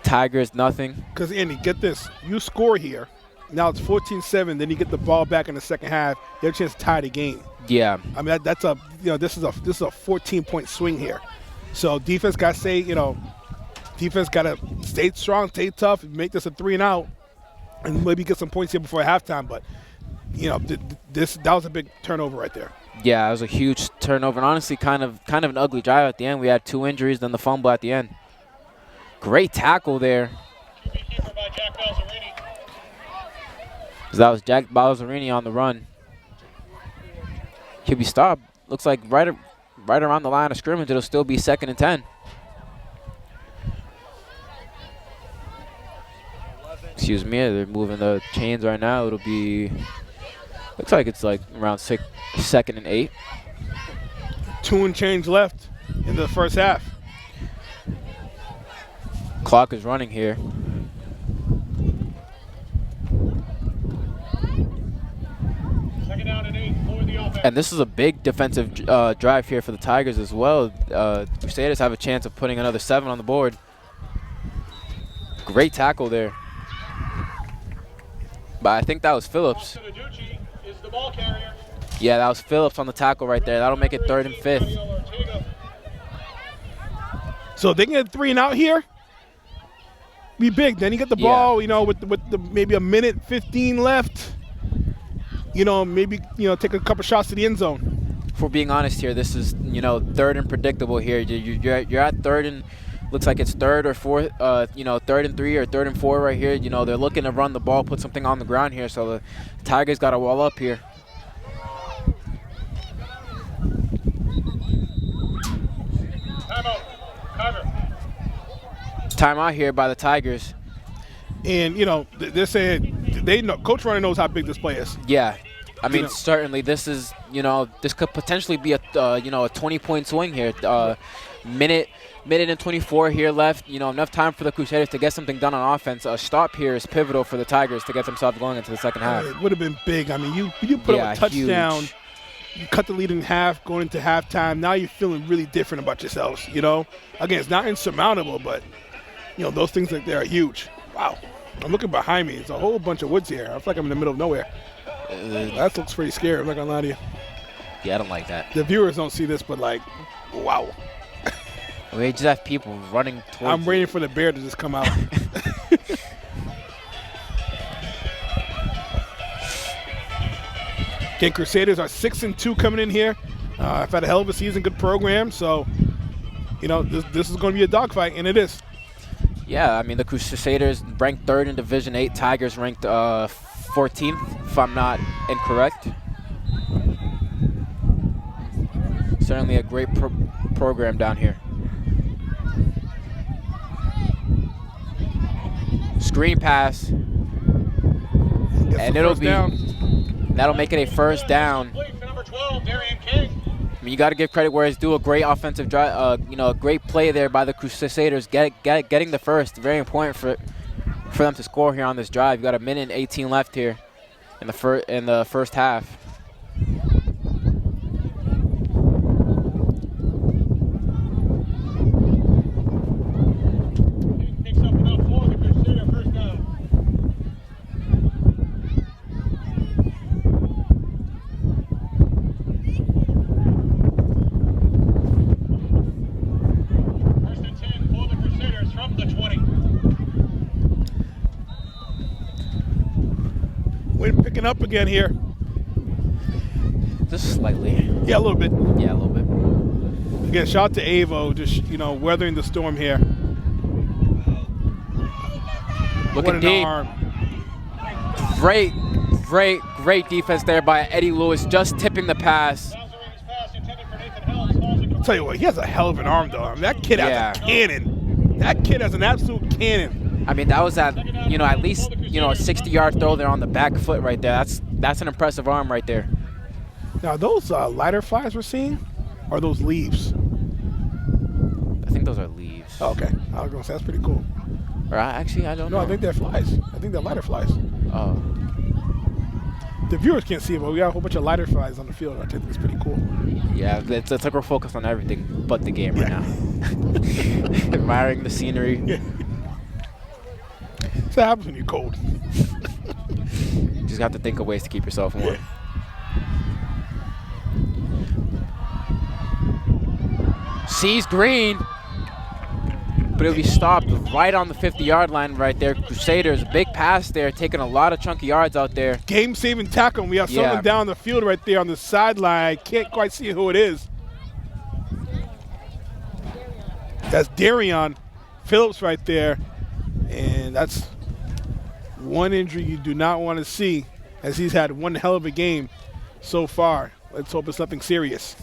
Tigers nothing. Because, Andy, get this. You score here. Now it's 14-7. Then you get the ball back in the second half. They have a chance to tie the game. Yeah. I mean, that's a, you know, this is a 14-point swing here. So defense got to stay, defense got to stay strong, stay tough, make this a 3-and-out, and maybe get some points here before halftime. But, that was a big turnover right there. Yeah, it was a huge turnover, and honestly, kind of an ugly drive at the end. We had 2 injuries, then the fumble at the end. Great tackle there. So that was Jack Balzerini on the run. He'll be stopped. Looks like right around the line of scrimmage, it'll still be 2nd and 10. Excuse me, they're moving the chains right now. It'll be, looks like it's like around 2nd and 8. 2 and change left in the first half. Clock is running here. And this is a big defensive drive here for the Tigers as well. Crusaders have a chance of putting another 7 on the board. Great tackle there. But I think that was Phillips. Yeah, that was Phillips on the tackle right there. That'll make it 3rd and 5. So they can get 3-and-out here. Be big. Then you get the ball, with the maybe a minute 15 left. Maybe take a couple shots to the end zone. For being honest here, this is 3rd and predictable here. You're at 3rd and looks like it's 3rd or 4th. 3rd and 3 or 3rd and 4 right here. They're looking to run the ball, put something on the ground here. So the Tigers got to wall up here. Timeout. Carver. Timeout here by the Tigers. And they're saying they know Coach Runner knows how big this play is. Yeah, I mean certainly this is this could potentially be a a 20-point swing here. Minute and 24 here left. Enough time for the Crusaders to get something done on offense. A stop here is pivotal for the Tigers to get themselves going into the second half. It would have been big. I mean, you put up a touchdown. Huge. You cut the lead in half, going into halftime. Now you're feeling really different about yourselves. Again, it's not insurmountable, but those things like that are huge. Wow. I'm looking behind me. It's a whole bunch of woods here. I feel like I'm in the middle of nowhere. That looks pretty scary. I'm not going to lie to you. Yeah, I don't like that. The viewers don't see this, but wow. We just have people running towards I'm waiting for the bear to just come out. Okay, Crusaders are 6-2 coming in here. I've had a hell of a season, good program. So, this is going to be a dogfight, and it is. Yeah, I mean, the Crusaders ranked 3rd in Division 8. Tigers ranked 14th, if I'm not incorrect. Certainly a great program down here. Screen pass. And that'll make it a 1st down. I mean, you got to give credit where it's due. A great offensive drive, a great play there by the Crusaders, getting the 1st. Very important for them to score here on this drive. You got a minute and 18 left here in the first half. Up again here. Just slightly. Yeah, a little bit. Yeah, a little bit. Again, shout out to Avo, just weathering the storm here. Looking deep. Arm. Great defense there by Eddie Lewis, just tipping the pass. I'll tell you what, he has a hell of an arm, though. I mean, that kid has a cannon. That kid has an absolute cannon. I mean, that was at least a 60-yard throw there on the back foot right there. That's an impressive arm right there. Now, those lighter flies we're seeing, are those leaves? I think those are leaves. Oh, okay, I was gonna say that's pretty cool. Or actually, I don't know. No, I think they're flies. I think they're lighter flies. Oh. The viewers can't see it, but we got a whole bunch of lighter flies on the field. I think it's pretty cool. Yeah, it's like we're focused on everything but the game right now. Admiring the scenery. Yeah. So that happens when you're cold. Just have to think of ways to keep yourself warm. sees green, but it'll be stopped right on the 50-yard line right there. Crusaders, big pass there, taking a lot of chunky yards out there. Game-saving tackle. We have someone down the field right there on the sideline. I can't quite see who it is. That's Darion Phillips right there. And that's one injury you do not want to see, as he's had one hell of a game so far. Let's hope it's nothing serious.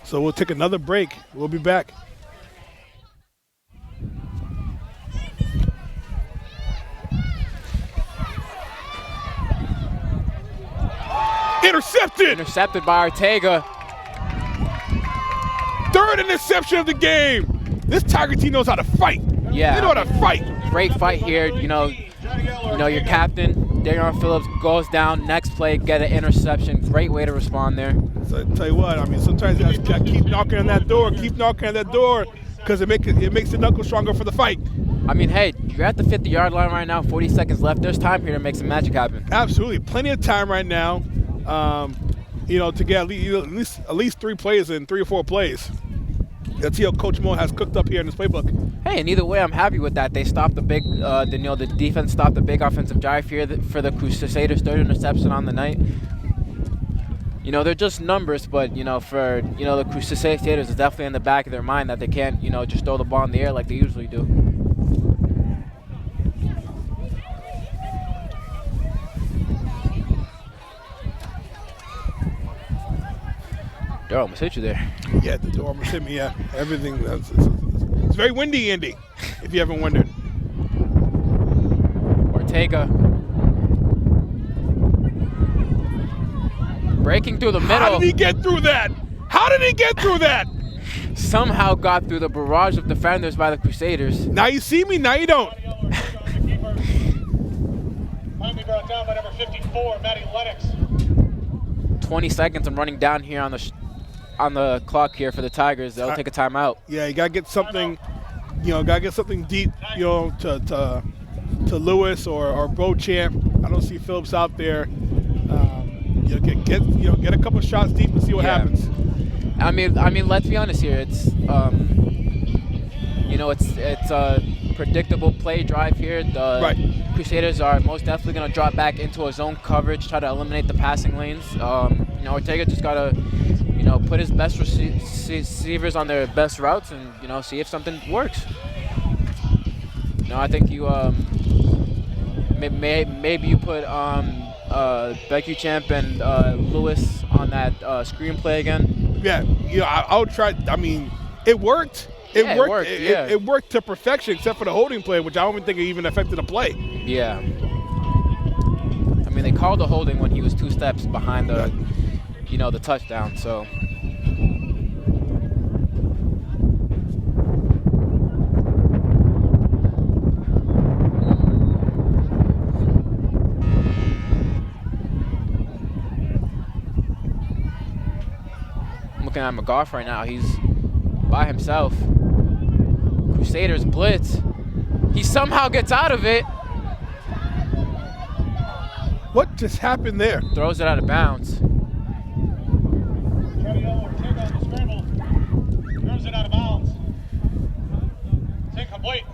So we'll take another break. We'll be back. Intercepted! Intercepted by Ortega. Third interception of the game. This Tiger team knows how to fight. Yeah. They know how to fight. Great fight here. You know your captain, Darion Phillips, goes down. Next play, get an interception. Great way to respond there. So I tell you what, I mean, sometimes you gotta keep knocking on that door, because it makes the knuckles stronger for the fight. I mean, hey, you're at the 50-yard line right now, 40 seconds left. There's time here to make some magic happen. Absolutely, plenty of time right now. To get at least 3 plays in 3 or 4 plays. Let's see how Coach Mo has cooked up here in this playbook. Hey, and either way, I'm happy with that. They stopped the big, the defense stopped the big offensive drive here for the Crusaders' 3rd interception on the night. They're just numbers, but for the Crusaders, it's definitely in the back of their mind that they can't, just throw the ball in the air like they usually do. Door almost hit you there. Yeah, the door almost hit me. Yeah, everything. It's very windy, Indy. If you haven't wondered. Ortega breaking through the middle. How did he get through that? Somehow got through the barrage of defenders by the Crusaders. Now you see me, now you don't. Finally brought down by number 54, Matty Lennox. 20 seconds. I'm running down here on the clock here for the Tigers. They'll take a timeout. Yeah, you gotta get something, deep, to Lewis or Beauchamp. I don't see Phillips out there. Get a couple shots deep and see what happens. I mean, let's be honest here. It's it's a predictable play drive here. The Crusaders are most definitely going to drop back into a zone coverage, try to eliminate the passing lanes. Ortega just got to, put his best receivers on their best routes and, see if something works. I think you maybe you put Beauchamp and Lewis on that screenplay again. Yeah, I'll try. I mean, it worked. It worked to perfection, except for the holding play, which I don't even think it even affected the play. Yeah. I mean, they called the holding when he was 2 steps behind the, the touchdown. So. Looking at McGough right now, he's by himself. Crusaders blitz. He somehow gets out of it. What just happened there? Throws it out of bounds. Ortega on the scramble. Throws it out of bounds. It's incomplete.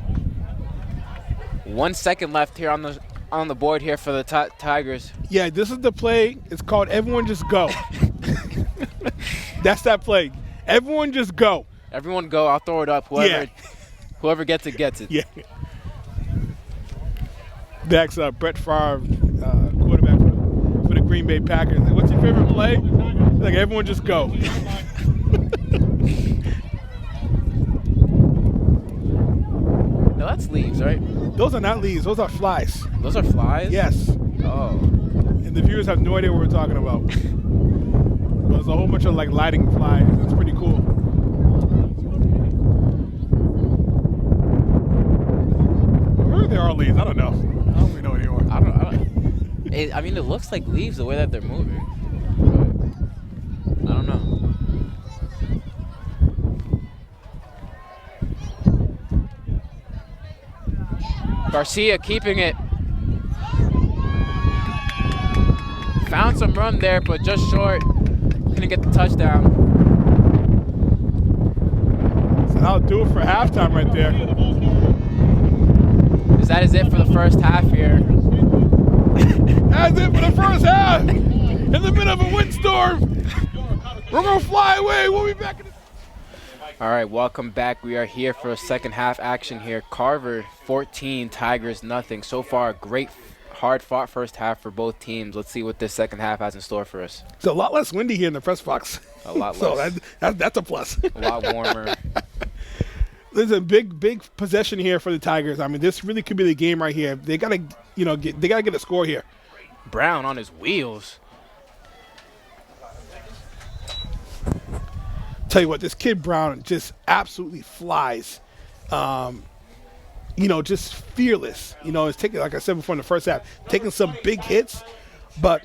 1 second left here on the board here for the Tigers. Yeah, this is the play. It's called Everyone Just Go. That's that play. Everyone just go. Everyone go. I'll throw it up. Whoever gets it, gets it. Yeah. That's Brett Favre, quarterback for the Green Bay Packers. Like, what's your favorite play? Like, everyone just go. No, that's leaves, right? Those are not leaves. Those are flies. Those are flies? Yes. Oh. And the viewers have no idea what we're talking about. There's a whole bunch of lighting flies. It's pretty cool. Maybe there are leaves. I don't know. I don't really know anymore. I mean, it looks like leaves the way that they're moving. But I don't know. Garcia keeping it. Found some run there, but just short. touchdown. So that'll do it for halftime right there. That is it for the first half here. That's it for the first half. In the middle of a windstorm. We're going to fly away. We'll be back in All right, welcome back. We are here for a second half action here. Carver 14, Tigers nothing. So far, a great, hard-fought first half for both teams. Let's see what this second half has in store for us. It's a lot less windy here in the press box. A lot so less. that's a plus. A lot warmer. There's a big possession here for the Tigers. I mean, this really could be the game right here. They gotta, they gotta get a score here. Brown on his wheels. Tell you what, this kid Brown just absolutely flies. Just fearless. It's taking, like I said before in the first half, taking some big hits, but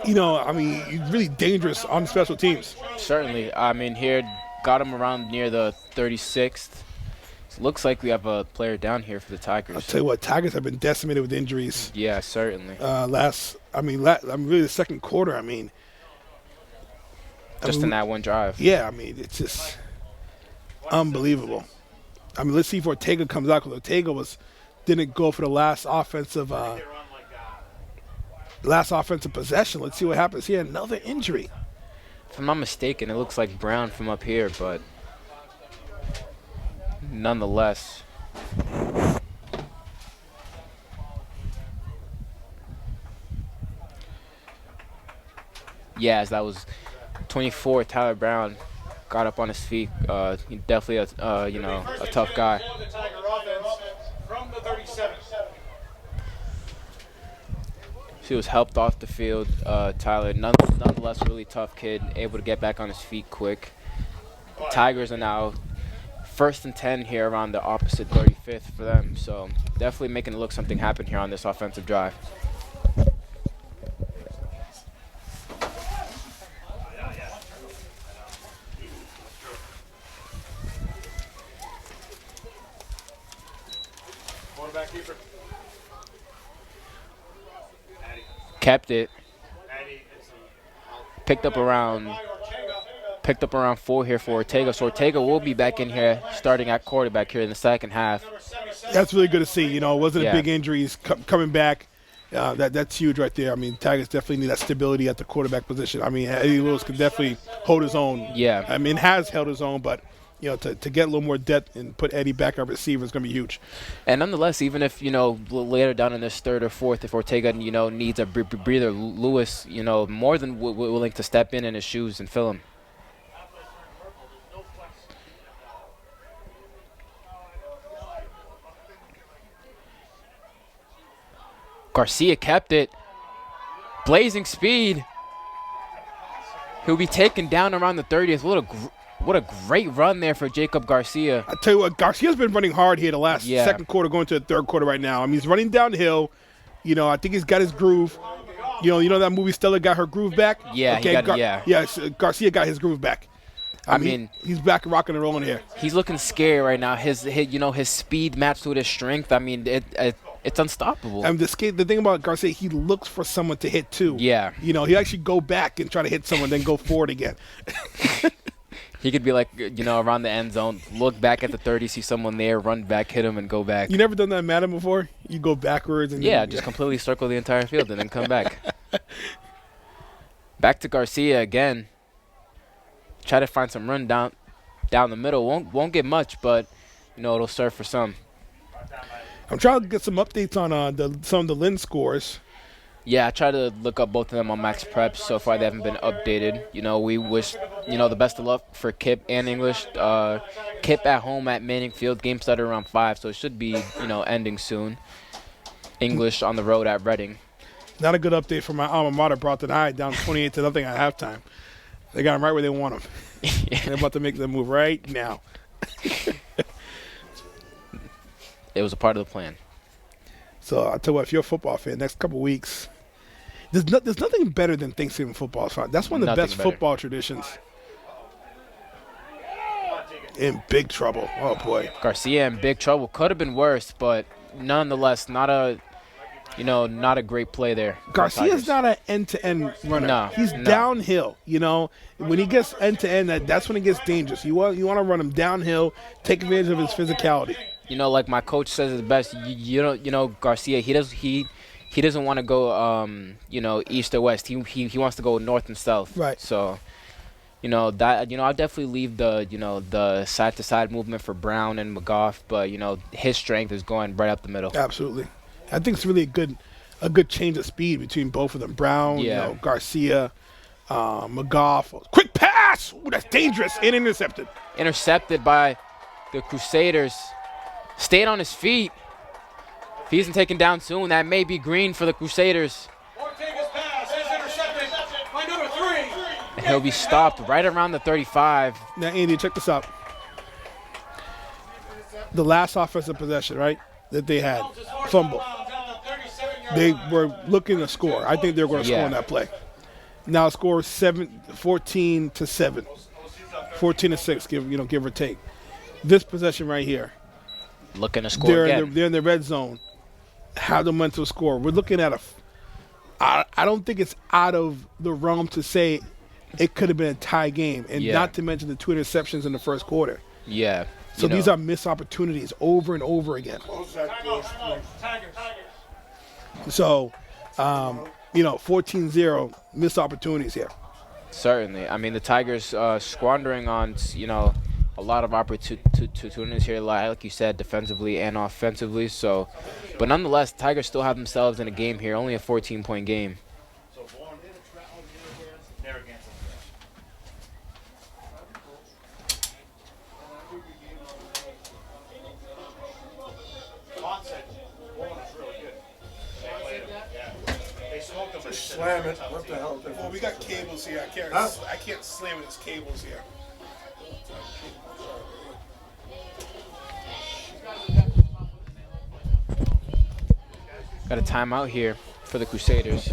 he's really dangerous on special teams. Certainly. I mean, here got him around near the 36th. So looks like we have a player down here for the Tigers. I'll tell you what, Tigers have been decimated with injuries. Yeah, certainly. Really the second quarter. In that one drive. Yeah, it's just unbelievable. Let's see if Ortega comes out, because Ortega didn't go for the last offensive possession. Let's see what happens here. Another injury. If I'm not mistaken, it looks like Brown from up here, but nonetheless. Yes, that was 24. Tyler Brown got up on his feet. He definitely a tough guy. From the 37. He was helped off the field. Tyler, nonetheless, really tough kid, able to get back on his feet quick. The Tigers are now 1st and 10 here around the opposite 35th for them. So definitely making it look something happen here on this offensive drive. Kept it. Picked up around 4 here for Ortega. So Ortega will be back in here starting at quarterback here in the second half. That's really good to see. It wasn't a big injury. He's coming back. That's huge right there. Tigers definitely need that stability at the quarterback position. Eddie Lewis can definitely hold his own. Yeah. Has held his own, but to get a little more depth and put Eddie back at receiver is going to be huge. And nonetheless, even if, later down in this third or fourth, if Ortega, needs a breather, Lewis, more than willing to step in his shoes and fill him. Garcia kept it. Blazing speed. He'll be taken down around the 30th. What a great run there for Jacob Garcia. I tell you what, Garcia's been running hard here the last second quarter, going to the third quarter right now. He's running downhill. I think he's got his groove. You know that movie Stella got her groove back? Yeah, Garcia got his groove back. I mean, he's back rocking and rolling here. He's looking scary right now. His speed matched with his strength. It's unstoppable. The thing about Garcia, he looks for someone to hit too. Yeah. He actually go back and try to hit someone, then go forward again. He could be like, around the end zone, look back at the 30, see someone there, run back, hit him, and go back. You never done that in Madden before? You go backwards and just completely circle the entire field and then come back. Back to Garcia again. Try to find some run down the middle. Won't get much, but it'll serve for some. I'm trying to get some updates on some of the Lynn scores. Yeah, I tried to look up both of them on Max Prep. So far, they haven't been updated. We wish, the best of luck for Kip and English. Kip at home at Manning Field. Game started around 5, so it should be, ending soon. English on the road at Reading. Not a good update for my alma mater, Broughton High, down 28-0 at halftime. They got them right where they want them. They're about to make them move right now. It was a part of the plan. So I'll tell you what, if you're a football fan, next couple weeks, there's nothing better than Thanksgiving football. That's one of the best football traditions. In big trouble. Oh, boy. Garcia in big trouble. Could have been worse, but nonetheless, not a you know, not a great play there. Garcia's not an end-to-end runner. No, He's no. downhill. You know, when he gets end-to-end, that's when it gets dangerous. You want to run him downhill, take advantage of his physicality. You know, like my coach says it best. You know, Garcia. He doesn't want to go, you know, east or west. He wants to go north and south. Right. So, you know that. You know, I'll definitely leave the side-to-side movement for Brown and McGough, but you know, his strength is going right up the middle. Absolutely. I think it's really a good change of speed between both of them. Brown, Yeah. you know, Garcia, McGough. Quick pass! Ooh, that's dangerous. And intercepted. Intercepted by the Crusaders. Stayed on his feet. If he isn't taken down soon, that may be green for the Crusaders. Ortega's pass is intercepted by number 3. And he'll be stopped right around the 35. Now, Andy, check this out. The last offensive possession, right, that they had, fumble. They were looking to score. I think they were going to score on that play. Now score 14 to 7, 14 to 6, give or take. This possession right here, Looking to score again. they're in the red zone. Have the mental score. We're looking at I don't think it's out of the realm to say it could have been a tie game, and not to mention the 2 interceptions in the first quarter. Yeah. So these are missed opportunities over and over again. So, 14-0 missed opportunities here. Certainly. I mean, the Tigers squandering on, you know, a lot of opportunities here, like you said, defensively and offensively. So, but nonetheless, Tigers still have themselves in a game here, only a 14-point game. Slam it. What the hell? Well, we got cables here. I can't slam it. It's cables here. Got a timeout here for the Crusaders.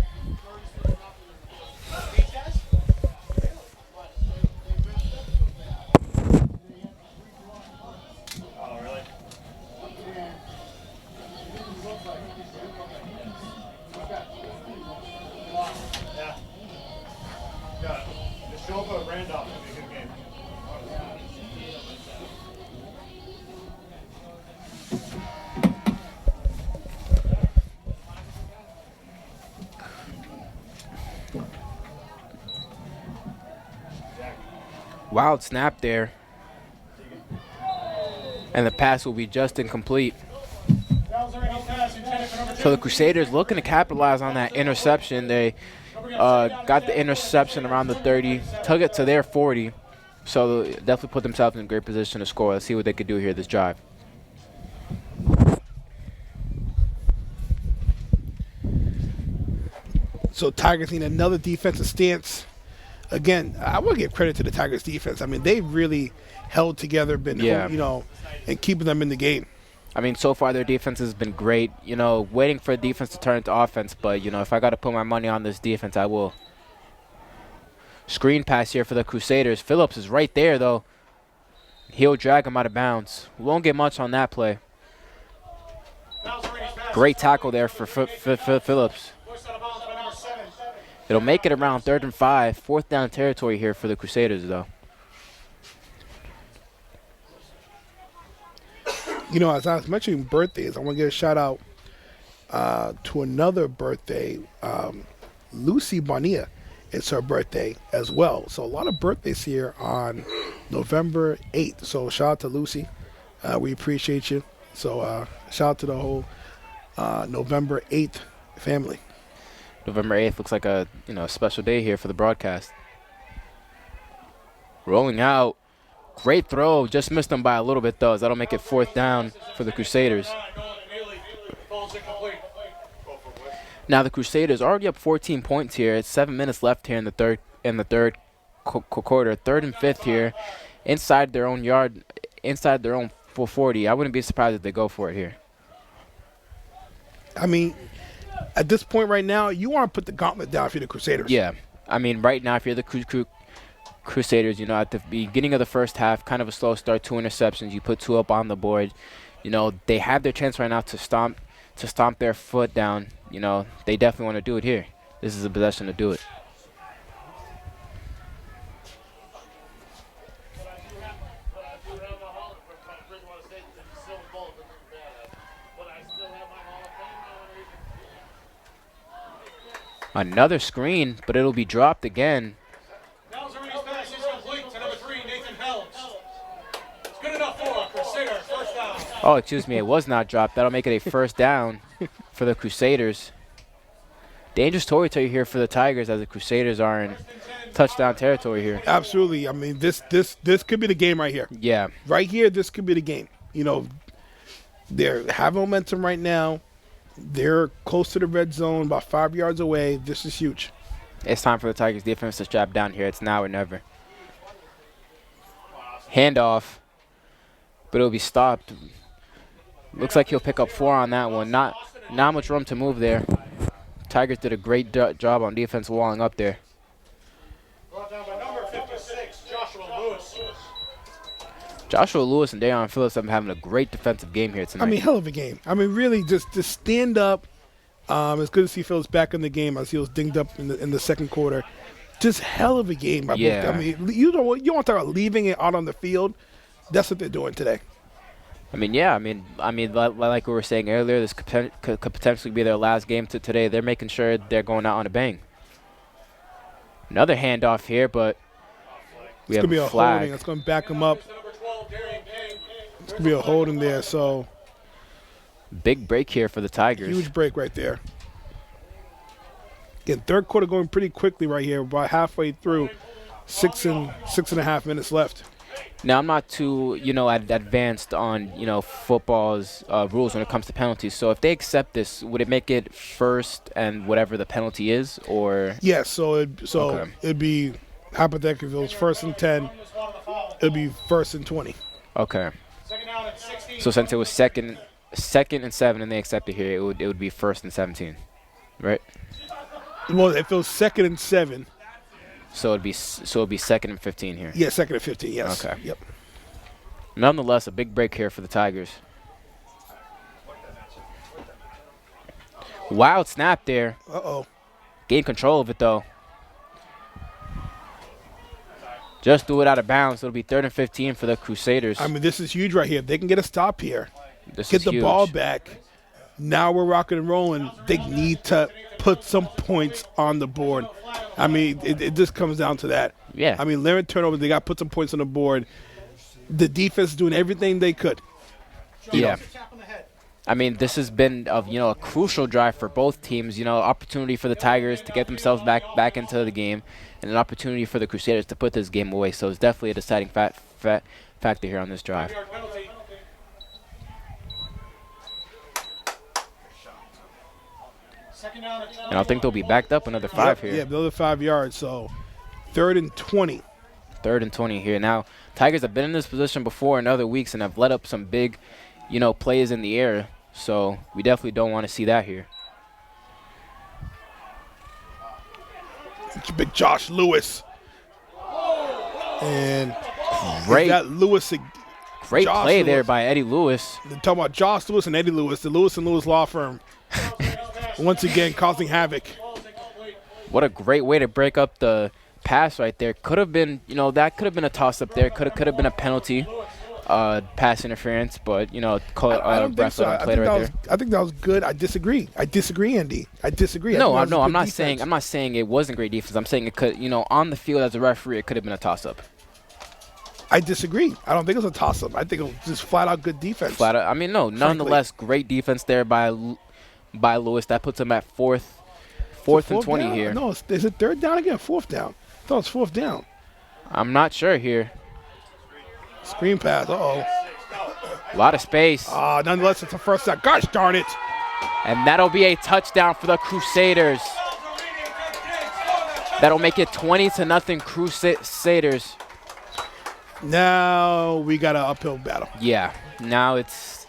Wild snap there. And the pass will be just incomplete. So the Crusaders looking to capitalize on that interception. They got the interception around the 30, took it to their 40. So they'll definitely put themselves in a great position to score. Let's see what they could do here this drive. So Tigers need another defensive stance. Again, I want to give credit to the Tigers defense. I mean, they really held together, and keeping them in the game. I mean, so far their defense has been great. You know, waiting for defense to turn into offense. But, you know, if I got to put my money on this defense, I will. Screen pass here for the Crusaders. Phillips is right there, though. He'll drag him out of bounds. We won't get much on that play. Great tackle there for Phillips. It'll make it around 3rd and 5. 4th down territory here for the Crusaders, though. You know, as I was mentioning birthdays, I want to give a shout out to another birthday. Lucy Bonilla, it's her birthday as well. So a lot of birthdays here on November 8th. So shout out to Lucy. We appreciate you. So shout out to the whole November 8th family. November 8th looks like a special day here for the broadcast. Rolling out. Great throw. Just missed them by a little bit, though. That'll make it 4th down for the Crusaders. Now the Crusaders already up 14 points here. It's 7 minutes left here in the third quarter. 3rd and 5th here, inside their own yard, inside their own 40. I wouldn't be surprised if they go for it here. I mean, at this point right now, you want to put the gauntlet down for the Crusaders. Yeah. I mean, right now, if you're the Crusaders, you know, at the beginning of the first half, kind of a slow start, 2 interceptions. You put 2 up on the board. You know, they have their chance right now to stomp their foot down, you know, they definitely want to do it here. This is a possession to do it. Another screen, but it'll be dropped again. Pelzerini's pass is complete to number 3, Nathan Pelz. It's good enough for Crusader, first down. Oh, excuse me, it was not dropped. That'll make it a first down for the Crusaders. Dangerous territory here for the Tigers as the Crusaders are in touchdown territory here. Absolutely. I mean, this could be the game right here. Yeah. Right here, this could be the game. You know, they have momentum right now. They're close to the red zone, about 5 yards away. This is huge. It's time for the Tigers defense to strap down here. It's now or never. Handoff, but it'll be stopped. Looks like he'll pick up 4 on that one. Not much room to move there. Tigers did a great job on defense walling up there. Brought down by number 56, Joshua Lewis. Joshua Lewis and Deion Phillips have been having a great defensive game here tonight. I mean, hell of a game. I mean, really, just stand up. It's good to see Phillips back in the game as he was dinged up in the second quarter. Just hell of a game. Yeah. I mean, you want to talk about leaving it out on the field. That's what they're doing today. I mean, yeah. I mean, like we were saying earlier, this could potentially be their last game to today. They're making sure they're going out on a bang. Another handoff here, but we have a flag. Holding. It's going to back them up. It's going to be a holding there. So big break here for the Tigers. huge break right there. Again, third quarter going pretty quickly right here. About halfway through, 6.5 minutes left. Now, I'm not too, advanced on, football's rules when it comes to penalties. So if they accept this, would it make it first and whatever the penalty is, or? Yes. So it'd be hypothetically if it was 1st and 10, it'd be 1st and 20. Okay. So since it was second and 7, and they accept it here, it would be 1st and 17, right? Well, if it was 2nd and 7. So it'd be 2nd and 15 here. Yeah, 2nd and 15. Yes. Okay. Yep. Nonetheless, a big break here for the Tigers. Wild snap there. Uh-oh. Gained control of it, though. Just threw it out of bounds. It'll be 3rd and 15 for the Crusaders. I mean, this is huge right here. If they can get a stop here, This get is the huge. ball back. Now we're rocking and rolling. They need to put some points on the board. I mean, it just comes down to that. Yeah. I mean, limit turnovers. They got to put some points on the board. The defense is doing everything they could. Yeah. I mean, this has been a crucial drive for both teams. Opportunity for the Tigers to get themselves back into the game, and an opportunity for the Crusaders to put this game away. So it's definitely a deciding factor here on this drive. And I think they'll be backed up another 5 here. Yeah, another 5 yards. So 3rd and 20. 3rd and 20 here. Now, Tigers have been in this position before in other weeks and have let up some big, plays in the air. So we definitely don't want to see that here. Big Josh Lewis. And Great. that Lewis. Great Josh play Lewis. there by Eddie Lewis. They're talking about Josh Lewis and Eddie Lewis, the Lewis & Lewis law firm. Once again, causing havoc. What a great way to break up the pass right there. Could have been, that could have been a toss-up there. Could have been a penalty, pass interference, but, I don't think so. I think that was good. I disagree, Andy. I disagree. No, I'm not saying it wasn't great defense. I'm saying it could, on the field as a referee, it could have been a toss-up. I disagree. I don't think it was a toss-up. I think it was just flat-out good defense. Nonetheless, great defense there by Lewis. That puts him at fourth and 20 down? here. No, is it 3rd down again? 4th down. I thought it was 4th down. I'm not sure here. Screen pass. Uh-oh. A lot of space. Nonetheless, it's a 1st down. Gosh darn it. And that'll be a touchdown for the Crusaders. That'll make it 20-0 Crusaders. Now we got an uphill battle. Yeah. Now it's,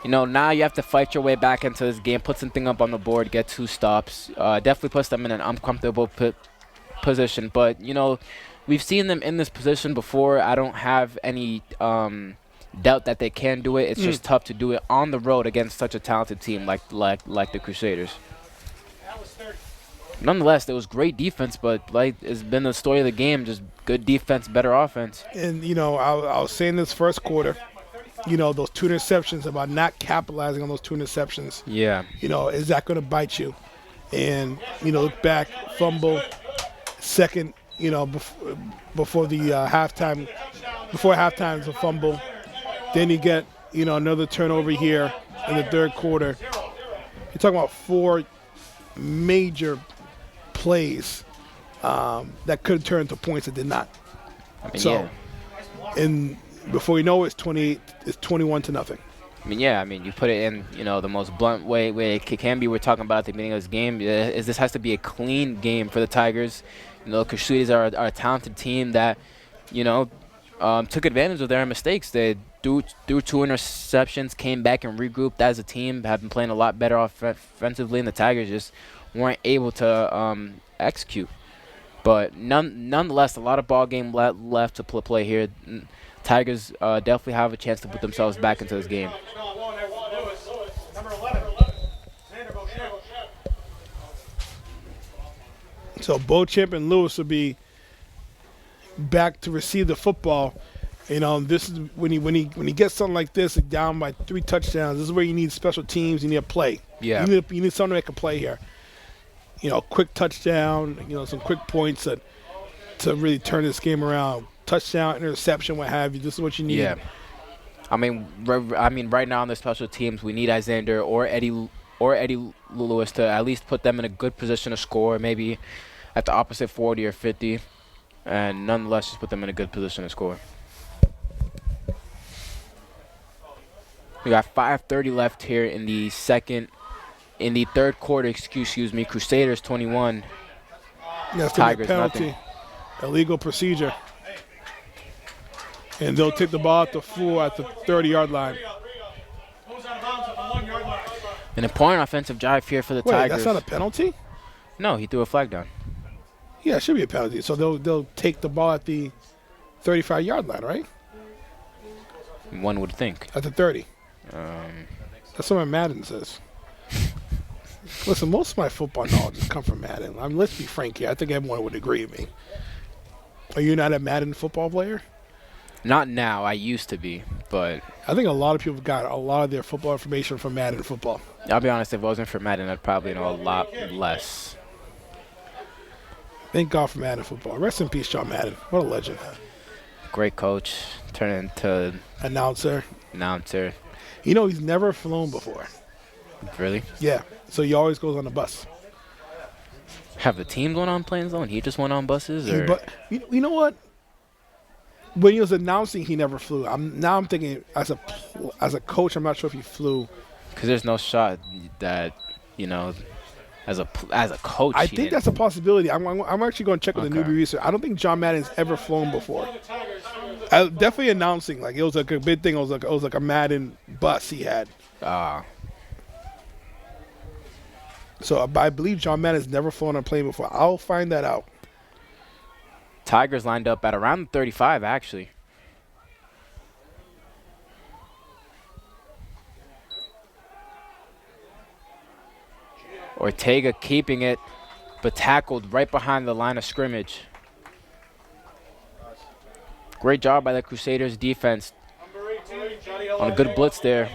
now you have to fight your way back into this game, put something up on the board, get 2 stops. Definitely puts them in an uncomfortable position. But, we've seen them in this position before. I don't have any doubt that they can do it. It's just tough to do it on the road against such a talented team like the Crusaders. Nonetheless, it was great defense, but like it's been the story of the game, just good defense, better offense. And, you know, I was saying this first quarter, you know, those 2 interceptions, about not capitalizing on those 2 interceptions. Yeah. You know, is that going to bite you? And, you know, look back, fumble, second, you know, before the halftime, before halftime, it's a fumble. Then you get, you know, another turnover here in the third quarter. You're talking about 4 major plays that could turn into points that did not. I mean, So, yeah. and before you know it, it's 21-0. I mean, yeah. I mean, you put it in, you know, the most blunt way it can be. We're talking about at the beginning of this game. Is this has to be a clean game for the Tigers. You know, Crusaders are a talented team that, you know, took advantage of their mistakes. They threw 2 interceptions, came back and regrouped as a team, have been playing a lot better offensively, and the Tigers just weren't able to execute. But nonetheless, a lot of ball game left to play here. Tigers definitely have a chance to put themselves back into this game. So Beauchamp and Lewis will be back to receive the football. You know, this is when he gets something like this, down by 3 touchdowns. This is where you need special teams. You need a play. Yeah. You need someone to make a play here. You know, quick touchdown. You know, some quick points to really turn this game around. Touchdown, interception, what have you. This is what you need. Yeah. I mean, right now on the special teams, we need Isander or Eddie Lewis to at least put them in a good position to score, maybe at the opposite 40 or 50, and nonetheless just put them in a good position to score. We got 5:30 left here in the third quarter. Excuse me. Crusaders 21. That's gonna be Tigers a penalty, nothing. illegal procedure, and they'll take the ball at the 30-yard line. An important offensive drive here for the Wait, Tigers. that's not a penalty? No, he threw a flag down. Yeah, it should be a penalty. So they'll take the ball at the 35-yard line, right? One would think. At the 30. That's what my Madden says. Listen, most of my football knowledge has come from Madden. I mean, let's be frank here. I think everyone would agree with me. Are you not a Madden football player? Not now. I used to be, but I think a lot of people got a lot of their football information from Madden football. I'll be honest. If it wasn't for Madden, I'd probably know a lot less. Thank God for Madden football. Rest in peace, John Madden. What a legend. Great coach. Turned into Announcer. You know, he's never flown before. Really? Yeah. So he always goes on the bus. Have the team going on planes though, and he just went on buses? Or? But you know what? When he was announcing, he never flew. I'm thinking as a coach, I'm not sure if he flew. Because there's no shot that, you know, as a coach. I think that's a possibility. I'm actually going to check with the newbie research. I don't think John Madden's ever flown before. Definitely announcing, like it was like a big thing. It was like a Madden bus he had. So I believe John Madden's never flown on a plane before. I'll find that out. Tigers lined up at around 35, actually. Ortega keeping it, but tackled right behind the line of scrimmage. Great job by the Crusaders defense on a good blitz there.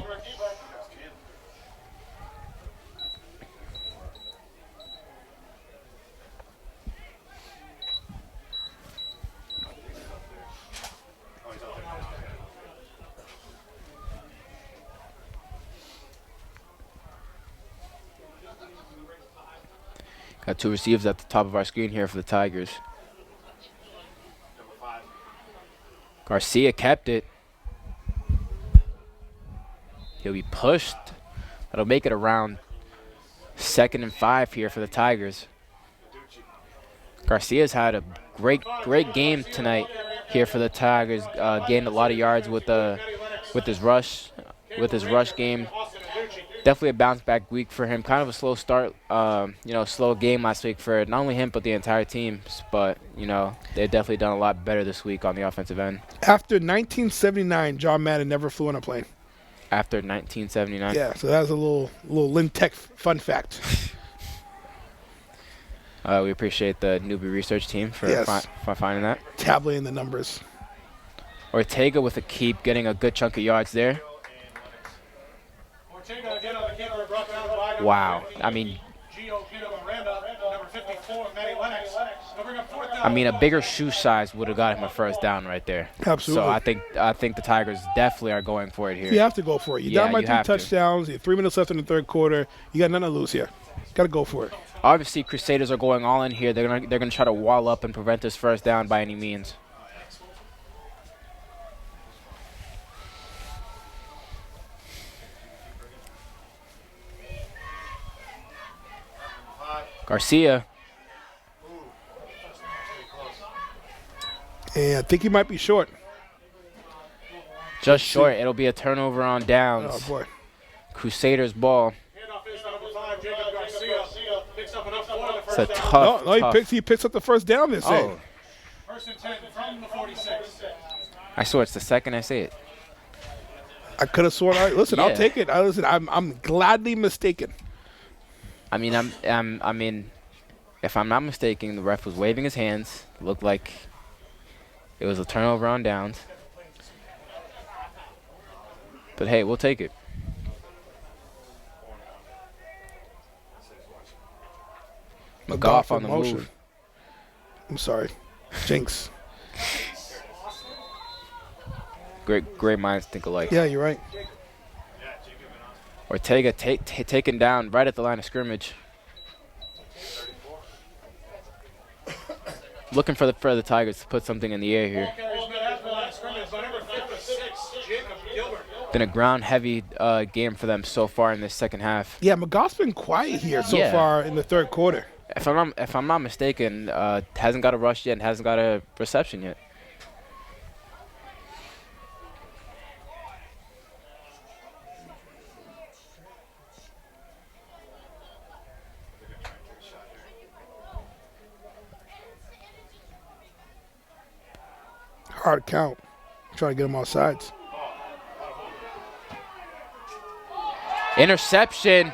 Got 2 receivers at the top of our screen here for the Tigers. Garcia kept it. He'll be pushed. That'll make it around 2nd and 5 here for the Tigers. Garcia's had a great game tonight here for the Tigers. Gained a lot of yards with his rush game. Definitely a bounce back week for him. Kind of a slow start, slow game last week for not only him but the entire team. But they've definitely done a lot better this week on the offensive end. After 1979, John Madden never flew on a plane. After 1979. Yeah, so that's a little Lynn Tech fun fact. We appreciate the newbie research team for finding that. Tabulating the numbers. Ortega with a keep, getting a good chunk of yards there. Ortega again on the keeper, brought down by Wow. I mean, number 54, Matty Lennox. They'll bring up fourth down. I mean, a bigger shoe size would have got him a first down right there. Absolutely. So I think the Tigers definitely are going for it here. You have to go for it. You're down by 2 touchdowns. You have 3 minutes left in the third quarter. You got nothing to lose here. Got to go for it. Obviously, Crusaders are going all in here. They're gonna try to wall up and prevent this first down by any means. Garcia. And I think he might be short. Just short. It'll be a turnover on downs. Oh, boy. Crusaders ball. Handoff is to number 5, Jacob Garcia. Picks up enough for the It's first a down. tough. He picks up the first down, they say. Oh, First and 10 from the 46. I swear it's the second I say it. I could have sworn. Listen, Yeah. I'll take it. I'm gladly mistaken. I mean, if I'm not mistaken, the ref was waving his hands. Looked like it was a turnover on downs. But hey, we'll take it. McGough on the move. I'm sorry. Jinx. Great minds think alike. Yeah, you're right. Ortega taken down right at the line of scrimmage. Looking for the Tigers to put something in the air here. Been a ground-heavy game for them so far in this second half. Yeah, McGough's been quiet here so far in the third quarter. If I'm not mistaken, hasn't got a rush yet and hasn't got a reception yet. Hard count. Trying to get him off sides. Interception.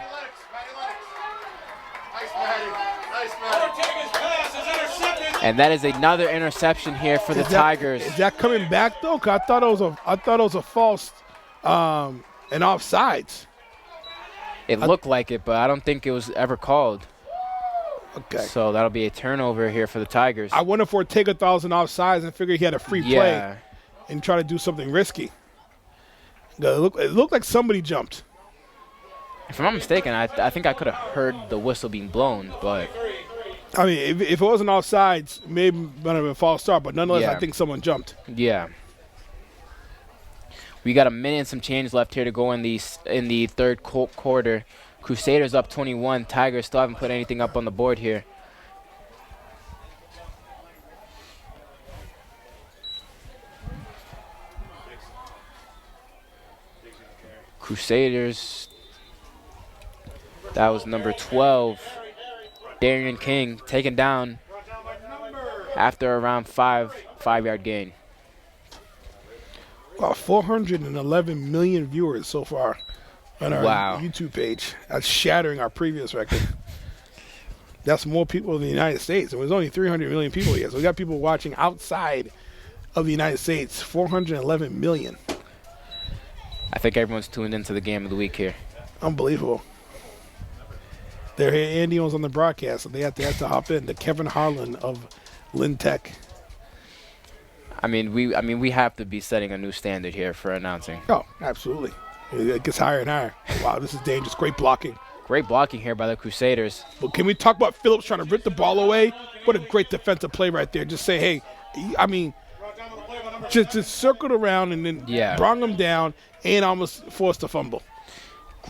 And that is another interception here for the Tigers. Is that coming back though? 'Cause I thought it was a false and offsides. It looked like it, but I don't think it was ever called. Okay. So that'll be a turnover here for the Tigers. I wonder if Ortega thought it was an offsides and figured he had a free play and try to do something risky. It looked like somebody jumped. If I'm not mistaken, I think I could have heard the whistle being blown, but I mean, if it wasn't offsides, maybe it would have been a false start, but nonetheless, I think someone jumped. yeah. We got a minute and some change left here to go in the third quarter. Crusaders up 21. Tigers still haven't put anything up on the board here. Crusaders. That was number 12. Darian King taken down after around 5-yard gain. Wow, 411 million viewers so far on our YouTube page. That's shattering our previous record. That's more people in the United States. There's only 300 million people here. So we got people watching outside of the United States, 411 million. I think everyone's tuned into the game of the week here. Unbelievable. They're here. Andy was on the broadcast, so they have to hop in. The Kevin Harlan of Lynn Tech. I mean, we have to be setting a new standard here for announcing. Oh, absolutely. It gets higher and higher. Wow, this is dangerous. Great blocking. Great blocking here by the Crusaders. But can we talk about Phillips trying to rip the ball away? What a great defensive play right there. Just say, hey, I mean, just circled around and then brought him down and almost forced a fumble.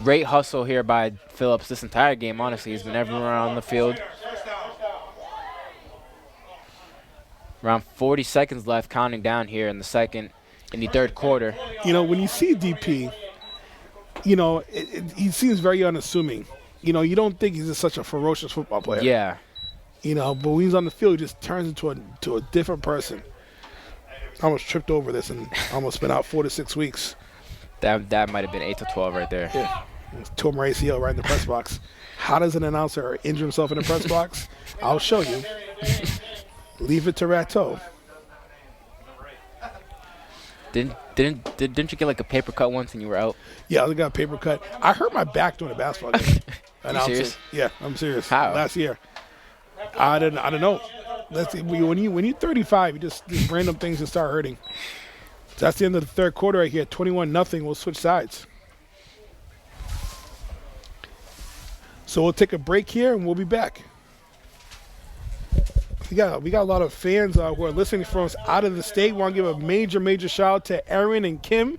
Great hustle here by Phillips this entire game, honestly. He's been everywhere on the field. Around 40 seconds left, counting down here in the third quarter. You know, when you see DP, you know, he seems very unassuming. You know, you don't think he's just such a ferocious football player. Yeah. You know, but when he's on the field, he just turns into a different person. I almost tripped over this and almost been out 4 to 6 weeks. That might have been 8 to 12 right there. Yeah. Tore my ACL right in the press box. How does an announcer injure himself in the press box? I'll show you. Leave it to Ratto. Didn't you get like a paper cut once and you were out? Yeah, I got a paper cut. I hurt my back doing a basketball game. You serious? Yeah, I'm serious. How? Last year. I don't know. Let's see, when you're 35, you just these random things just start hurting. So that's the end of the third quarter right here. 21-0. We'll switch sides. So we'll take a break here and we'll be back. We got a lot of fans who are listening from us out of the state. Want to give a major shout out to Aaron and Kim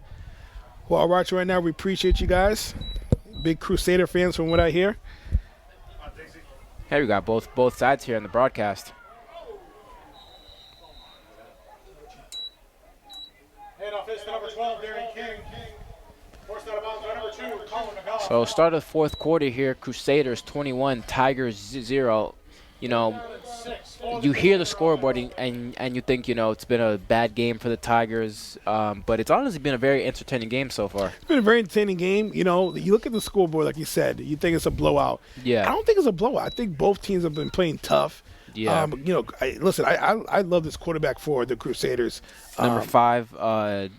who are watching right now. We appreciate you guys. Big Crusader fans from what I hear. Hey, we got both sides here in the broadcast. Handoff is to number 12, Darren King. Forced out of bounds by number 2, Colin McGowan. So start of the fourth quarter here, Crusaders 21, Tigers 0. You know, you hear the scoreboard and you think, you know, it's been a bad game for the Tigers, but it's honestly been a very entertaining game so far. It's been a very entertaining game. You know, you look at the scoreboard, like you said, you think it's a blowout. Yeah. I don't think it's a blowout. I think both teams have been playing tough. Yeah. You know, I love this quarterback for the Crusaders. Number 5,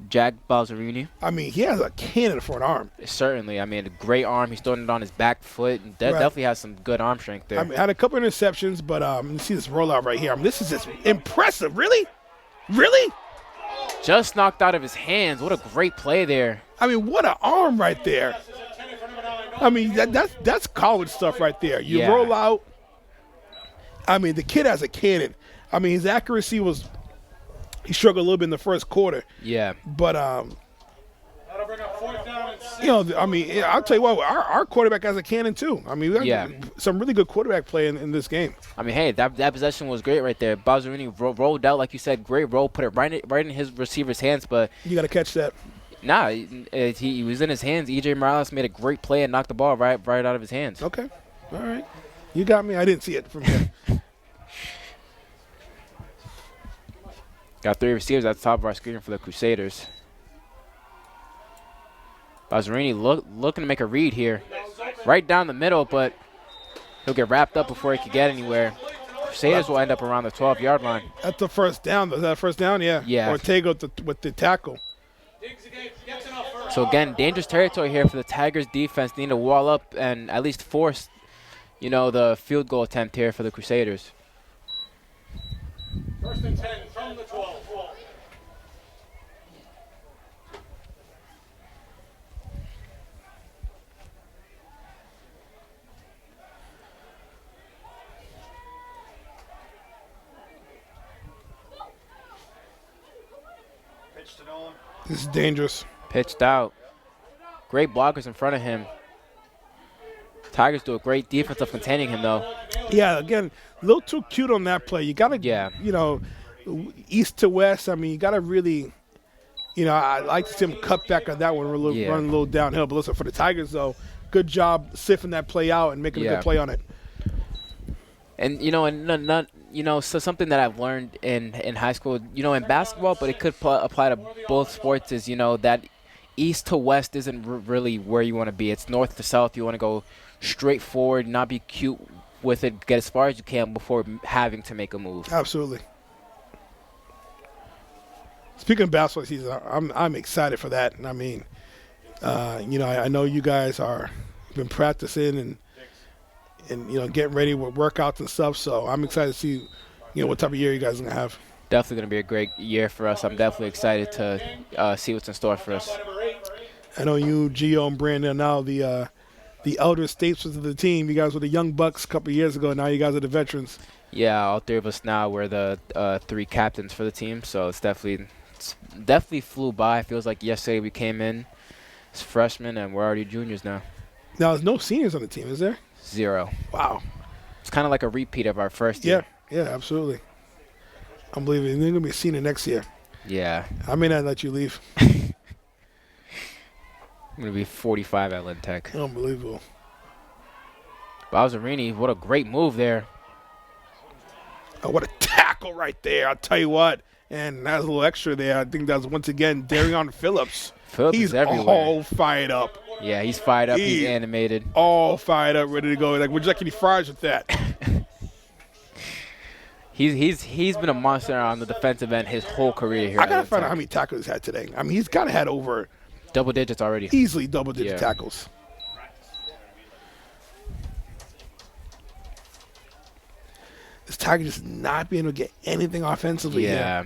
Jack Balzerini. I mean, he has a cannon for an arm. Certainly. I mean, a great arm. He's throwing it on his back foot. And definitely has some good arm strength there. I mean, had a couple interceptions, but you see this rollout right here. I mean, this is just impressive. Really? Really? Just knocked out of his hands. What a great play there. I mean, what an arm right there. I mean, that's college stuff right there. You Yeah. roll out. I mean, the kid has a cannon. I mean, his accuracy was – he struggled a little bit in the first quarter. Yeah. But, That'll bring up 4th down and 6. you know, I mean, I'll tell you what, our quarterback has a cannon too. I mean, we got some really good quarterback play in this game. I mean, hey, that possession was great right there. Balzerini rolled out, like you said, great roll, put it right in his receiver's hands. But You got to catch that. nah, he was in his hands. E.J. Morales made a great play and knocked the ball right out of his hands. Okay. All right. You got me. I didn't see it from here. Got 3 receivers at the top of our screen for the Crusaders. Balzerini looking to make a read here. Right down the middle, but he'll get wrapped up before he can get anywhere. Crusaders will end up around the 12-yard line. That's the first down. Is that a first down? Yeah. Yeah. Ortega with the tackle. So, again, dangerous territory here for the Tigers defense. They need to wall up and at least force, you know, the field goal attempt here for the Crusaders. 1st and 10 from the 12. Pitch to Nolan. This is dangerous. Pitched out. Great blockers in front of him. Tigers do a great defense of containing him, though. Yeah, again, a little too cute on that play. You got to, you know, east to west. I mean, you got to really, you know, I like to see him cut back on that one, running a little downhill. But listen, for the Tigers, though, good job sifting that play out and making a good play on it. And, you know, so something that I've learned in high school, you know, in basketball, but it could apply to both sports is, you know, that east to west isn't really where you want to be. It's north to south. You want to go straight forward, not be cute with it, get as far as you can before having to make a move. Absolutely. Speaking of basketball season, I'm excited for that. And I mean, you know, I know you guys are been practicing and you know, getting ready with workouts and stuff. So I'm excited to see, you know, what type of year you guys are gonna have. Definitely gonna be a great year for us. I'm definitely excited to see what's in store for us. I know you, Gio, and Brandon are now the elder statesmen of the team. You guys were the young bucks a couple of years ago. Now you guys are the veterans. Yeah, all 3 of us now. We're the 3 captains for the team. So it's definitely flew by. It feels like yesterday we came in as freshmen and we're already juniors now. Now there's no seniors on the team, is there? 0. Wow. It's kind of like a repeat of our first year. Yeah, absolutely. Unbelievable. They're gonna be a senior next year. Yeah. I may not let you leave. Going to be 45 at Lynn Tech. Unbelievable. Balzarini, what a great move there. Oh, what a tackle right there. I'll tell you what. And that's a little extra there. I think that's once again Darion Phillips. Phillips He's is everywhere. all fired up. Yeah, he's fired up. He's animated. All fired up, ready to go. Like, would you like any fries with that? He's been a monster on the defensive end his whole career here. I got to find out how many tackles he's had today. I mean, he's got to had over double digits already. Easily double-digit tackles. This Tiger just not being able to get anything offensively. Yeah.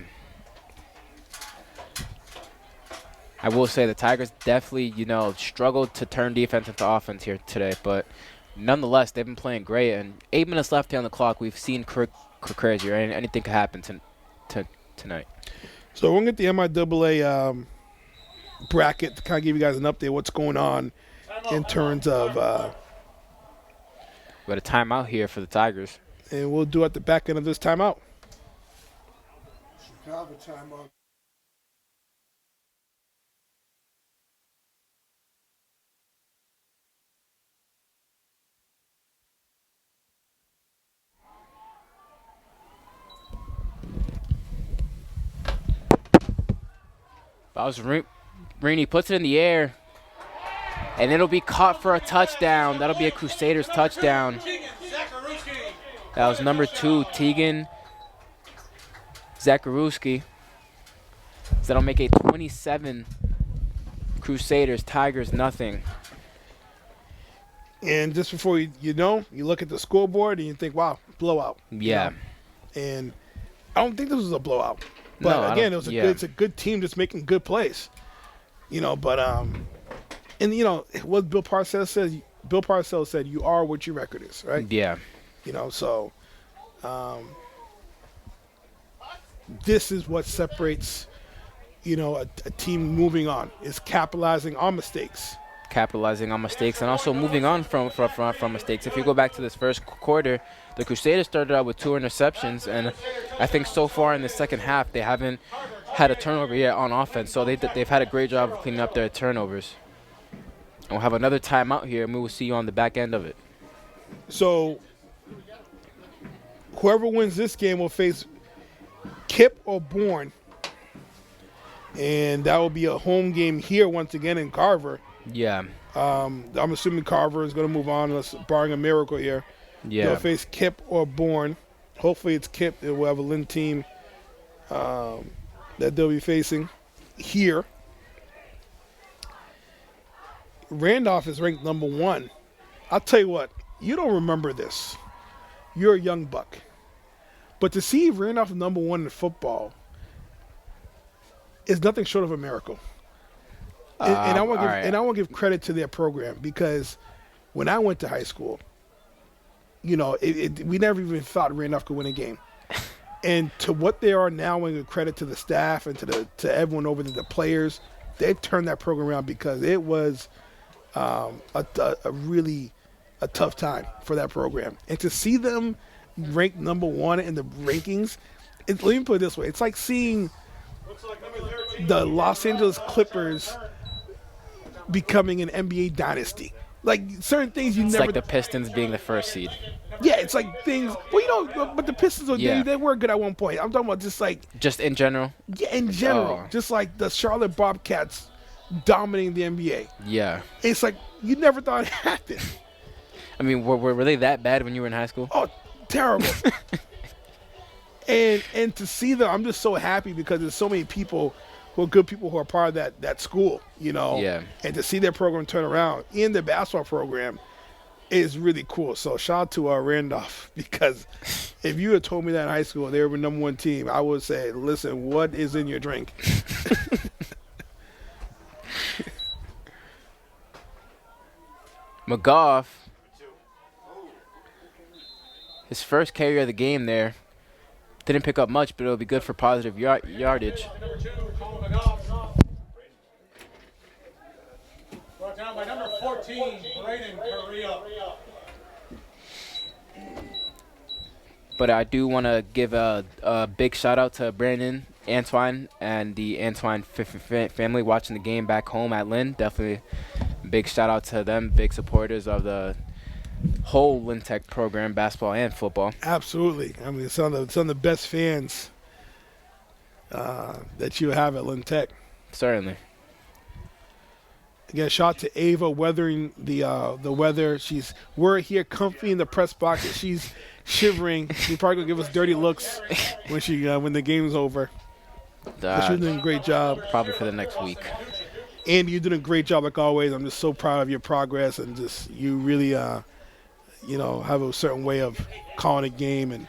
I will say the Tigers definitely, struggled to turn defense into offense here today, but nonetheless, they've been playing great. And 8 minutes left here on the clock. We've seen crazy, right? Anything could happen tonight. So we're going to get the MIAA bracket to kind of give you guys an update what's going on in terms of we got a timeout here for the Tigers. And we'll do at the back end of this timeout. Chicago timeout. Balzarini puts it in the air, and it'll be caught for a touchdown. That'll be a Crusaders touchdown. That was number 2, Tegan Zakarewski. So that'll make it 27 Crusaders, Tigers nothing. And just before you look at the scoreboard and you think, wow, blowout. Yeah. And I don't think this was a blowout. But again, it's a good team just making good plays. But what Bill Parcells said, you are what your record is, right? Yeah. So this is what separates, a team moving on, is capitalizing on mistakes. And also moving on from mistakes. If you go back to this first quarter, the Crusaders started out with 2 interceptions, and I think so far in the second half they haven't had a turnover yet on offense. So they've had a great job of cleaning up their turnovers. And we'll have another timeout here, and we will see you on the back end of it. So whoever wins this game will face Kip or Bourne, and that will be a home game here once again in Carver. Yeah. I'm assuming Carver is going to move on, unless barring a miracle here. Yeah. They'll face Kip or Bourne. Hopefully it's Kip. We'll have a Lynn team that they'll be facing here. Randolph is ranked number 1. I'll tell you what, you don't remember this. You're a young buck. But to see Randolph number 1 in football is nothing short of a miracle. And I want to give credit to their program, because when I went to high school, we never even thought Randolph could win a game. And to what they are now, and credit to the staff and to everyone over there, the players, they've turned that program around, because it was a really tough time for that program. And to see them ranked number 1 in the rankings, let me put it this way: it's like seeing the Los Angeles Clippers becoming an NBA dynasty. Like, certain things it's like the Pistons being the first seed. Yeah, it's like things. Well, but the Pistons they were good at one point. I'm talking about just in general. Yeah, in general, just like the Charlotte Bobcats dominating the NBA. Yeah, it's like you never thought it happened. I mean, were they that bad when you were in high school? Oh, terrible. and to see them, I'm just so happy, because there's so many people who are good people who are part of that school, Yeah. And to see their program turn around in their basketball program is really cool. So shout out to Randolph, because if you had told me that in high school they were the number 1 team, I would say, listen, what is in your drink? McGough, his first carry of the game there. Didn't pick up much, but it'll be good for positive yardage. Number 2, Colin McGough. Brought down by number 14, Braden Correa. But I do want to give a big shout out to Brandon, Antoine, and the Antoine family watching the game back home at Lynn. Definitely big shout out to them, big supporters of the whole Lynn Tech program, basketball and football. Absolutely. I mean, some of the best fans that you have at Lynn Tech. Certainly. Again, shout out to Ava weathering the weather. We're here comfy in the press box. She's shivering. She's probably gonna give us dirty looks when the game's over. But she's doing a great job. Probably for the next week. Andy, you're doing a great job like always. I'm just so proud of your progress, and just you really have a certain way of calling a game, and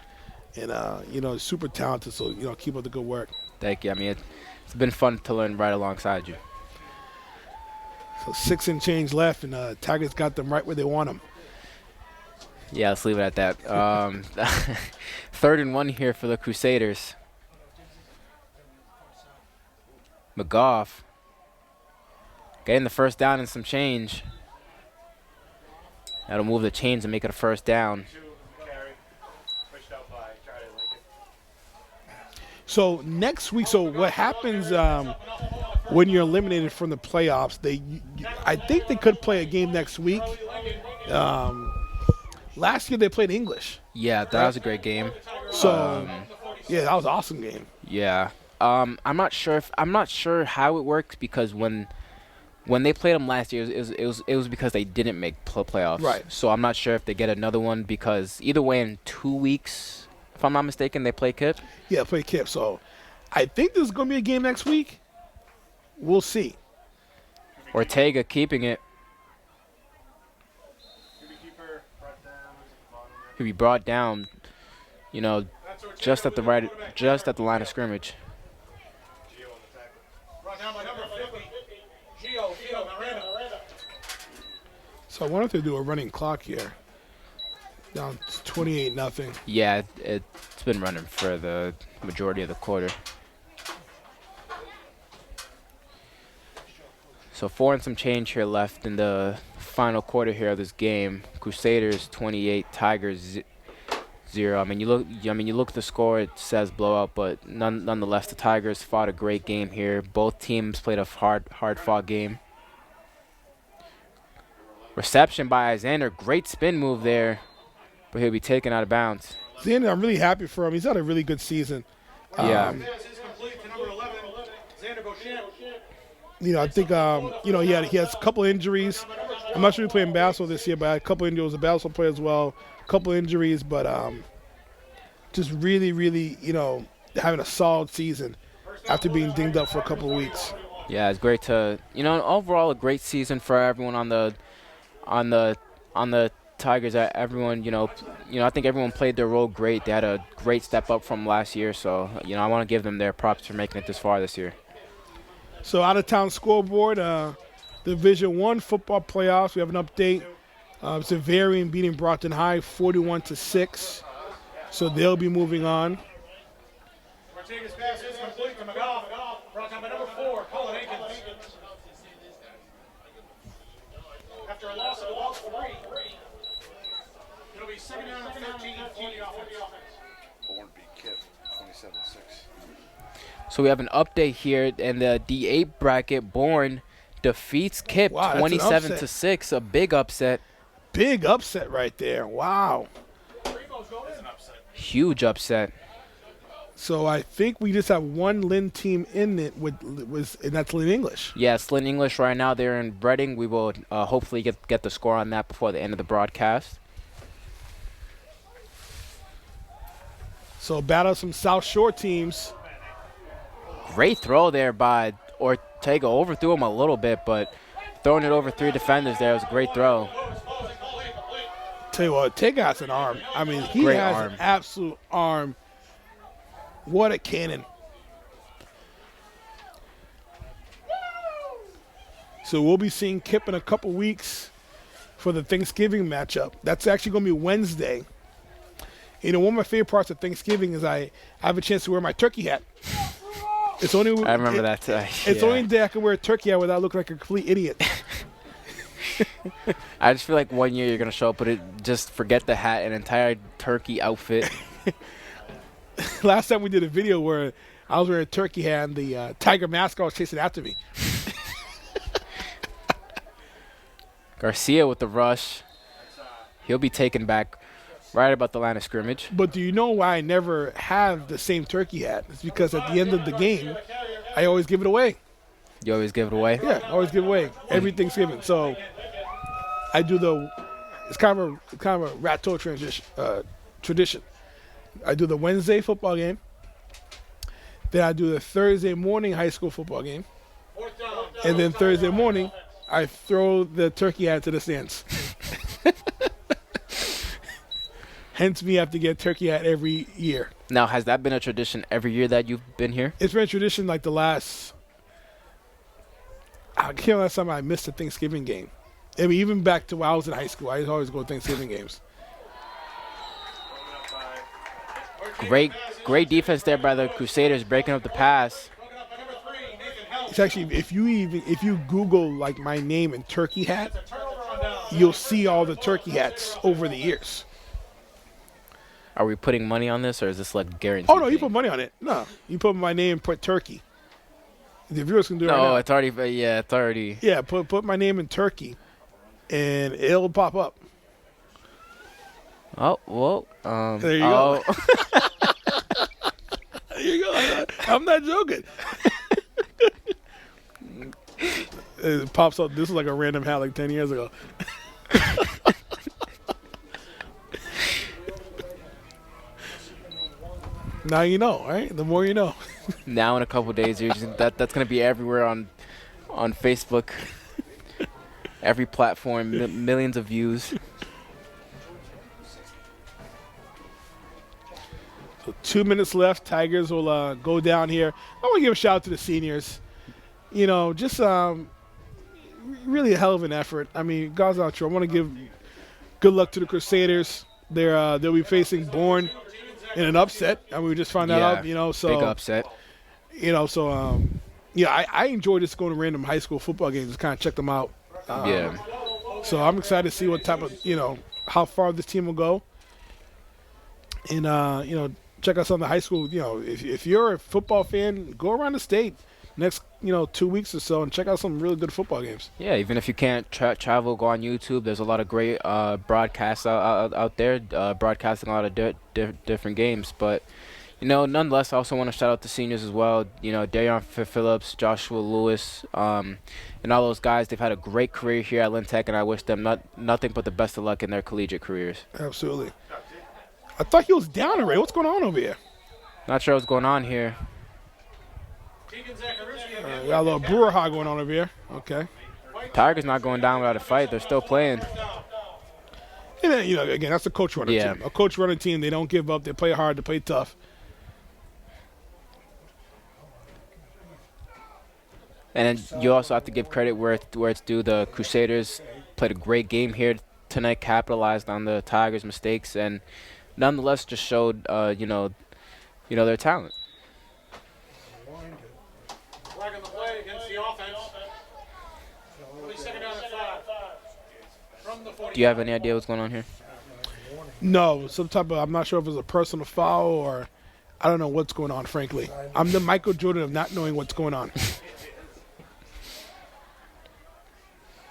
super talented. So keep up the good work. Thank you. I mean, it's been fun to learn right alongside you. So 6 and change left, and Tigers got them right where they want them. Yeah, let's leave it at that. 3rd and 1 here for the Crusaders. McGough getting the first down and some change. That'll move the chains and make it a first down. So next week, what happens when you're eliminated from the playoffs? I think they could play a game next week. Last year they played English. Yeah, that was a great game. So that was an awesome game. Yeah, I'm not sure how it works, because when they played them last year, it was because they didn't make playoffs. Right. So I'm not sure if they get another one, because either way, in 2 weeks, if I'm not mistaken, they play Kip. Yeah, play Kip. So I think there's going to be a game next week. We'll see. Ortega keeping it. He'll be brought down, just at the line of scrimmage. So I wonder if they do a running clock here. Down 28-0. Yeah, it's been running for the majority of the quarter. So 4 and some change here left in the final quarter here of this game. Crusaders 28, Tigers 0. I mean, you look at the score, it says blowout, but nonetheless, the Tigers fought a great game here. Both teams played a hard-fought game. Reception by Xander, great spin move there, but he'll be taken out of bounds. Xander, I'm really happy for him. He's had a really good season. Yeah. I think he has a couple injuries. I'm not sure he played in basketball this year, but had a couple injuries. He was a basketball player as well. A couple injuries, but just really, really, having a solid season after being dinged up for a couple of weeks. Yeah, it's great to, overall a great season for everyone on the Tigers. Everyone, I think everyone played their role great. They had a great step up from last year, so I want to give them their props for making it this far this year. So out-of-town scoreboard, Division I football playoffs. We have an update. Severian beating Broughton High 41-6. So they'll be moving on. Ortega's pass is complete to McGough. Brought down by number 4, Colin Akins. After a loss of about 3, it'll be 2nd down and 13 on the offense. Bourne beat Kip 27-6. So we have an update here in the D8 bracket. Bourne defeats Kip 27-6, a big upset. Big upset right there. Wow. Huge upset. So I think we just have one Lynn team in it, and that's Lynn English. Yes, Lynn English right now. They're in Reading. We will hopefully get the score on that before the end of the broadcast. So battle some South Shore teams. Great throw there by Ortega. Overthrew him a little bit, but throwing it over 3 defenders there was a great throw. Tell you what, Ortega has an arm. I mean, he Great has arm. an absolute arm. What a cannon. So we'll be seeing Kip in a couple weeks for the Thanksgiving matchup. That's actually going to be Wednesday. One of my favorite parts of Thanksgiving is I have a chance to wear my turkey hat. I remember that today. It's the only day I can wear a turkey hat without looking like a complete idiot. I just feel like one year you're going to show up with it, just forget the hat, an entire turkey outfit. Last time we did a video where I was wearing a turkey hat and the tiger mascot was chasing after me. Garcia with the rush. He'll be taken back right about the line of scrimmage. But do you know why I never have the same turkey hat? It's because at the end of the game, I always give it away. You always give it away? Yeah, I always give away every Thanksgiving. So I do it's kind of a Rato tradition. I do the Wednesday football game. Then I do the Thursday morning high school football game. And then Thursday morning, I throw the turkey hat to the stands. Hence me have to get turkey hat every year. Now, has that been a tradition every year that you've been here? It's been a tradition like the last, I can't remember last time I missed a Thanksgiving game. I mean, even back to when I was in high school, I always go to Thanksgiving games. Great defense there by the Crusaders, breaking up the pass. It's actually, if you Google like my name and turkey hat, you'll see all the turkey hats over the years. Are we putting money on this, or is this like guaranteed? Oh no, you put money on it. No, you put my name, put turkey. The viewers can do it right now. No, it's already. Yeah, it's already. Yeah, put my name in turkey, and it'll pop up. Oh well. There you go. There you go. I'm not joking. It pops up. This is like a random hat like 10 years ago. Now you know, right? The more you know. Now in a couple of days, that's gonna be everywhere on Facebook, every platform, millions of views. So 2 minutes left. Tigers will go down here. I want to give a shout out to the seniors. You know, just really a hell of an effort. I mean, God's not true. I want to give good luck to the Crusaders. They'll be facing Bourne in an upset. I mean, we just found that out. You know, so big upset. You know, so yeah, I enjoy just going to random high school football games, just kind of check them out. Yeah. So I'm excited to see what type of, you know, how far this team will go. And you know, check out some of the high school. You know, if you're a football fan, go around the state next 2 weeks or so and check out some really good football games. Yeah, even if you can't travel, go on YouTube. There's a lot of great broadcasts out there broadcasting a lot of different games. But, you know, nonetheless, I also want to shout out the seniors as well. You know, Darion Phillips, Joshua Lewis, and all those guys. They've had a great career here at Lynn Tech, and I wish them nothing but the best of luck in their collegiate careers. Absolutely. I thought he was down already. What's going on over here? Not sure what's going on here. We got a little brouhaha going on over here. Okay. Tigers not going down without a fight. They're still playing. And then, you know, again, that's a coach running team. A coach running team, they don't give up. They play hard. They play tough. And then you also have to give credit where it's due. The Crusaders played a great game here tonight, capitalized on the Tigers' mistakes, and nonetheless just showed, you know, their talent. Flag on the play against the offense. It'll be second down and 5. From the 40. Do you have any idea what's going on here? No, some type of, I'm not sure if it's a personal foul or I don't know what's going on, frankly. I'm the Michael Jordan of not knowing what's going on.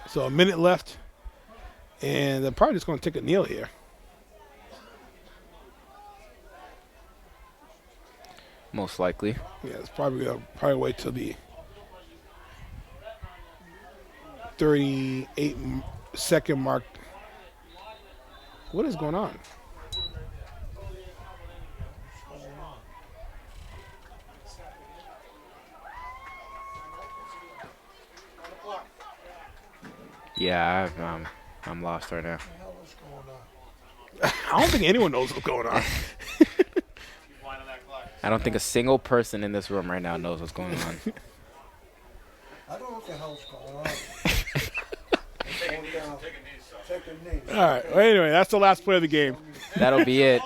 So a minute left, and they're probably just going to take a kneel here. Most likely. Yeah, it's probably going to wait till the 38-second mark. What is going on? Yeah, I'm lost right now. I don't think anyone knows what's going on. I don't think a single person in this room right now knows what's going on. I don't know what the hell's going on. Take a knee. All right. Well, anyway, that's the last play of the game. That'll be it.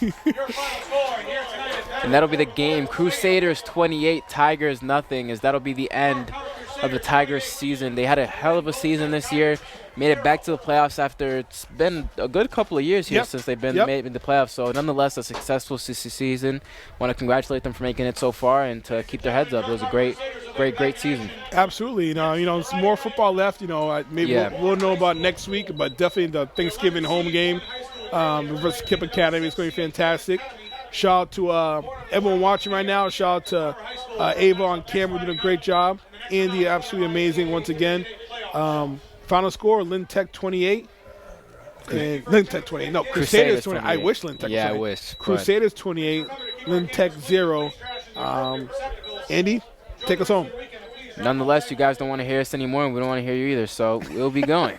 Your final score here tonight is And that'll be the game. Crusaders 28, Tigers nothing. As that'll be the end of the Tigers season. They had a hell of a season this year. Made it back to the playoffs after it's been a good couple of years here since they've been made in the playoffs. So nonetheless, a successful season. Want to congratulate them for making it so far and to keep their heads up. It was a great great season. Absolutely. Some more football left. Maybe Yeah. we'll know about next week, but definitely the Thanksgiving home game versus Kip Academy is going to be fantastic. Shout out to everyone watching right now. Shout out to Ava on camera doing a great job. Andy, absolutely amazing once again. Final score, Lynn Tech 28. And Lynn Tech 28. No, Crusaders 28. I wish Lynn Tech 28. Yeah, I wish. Crusaders 28, Lynn Tech 0. Andy, take us home. Nonetheless, you guys don't want to hear us anymore, and we don't want to hear you either, so we'll be going.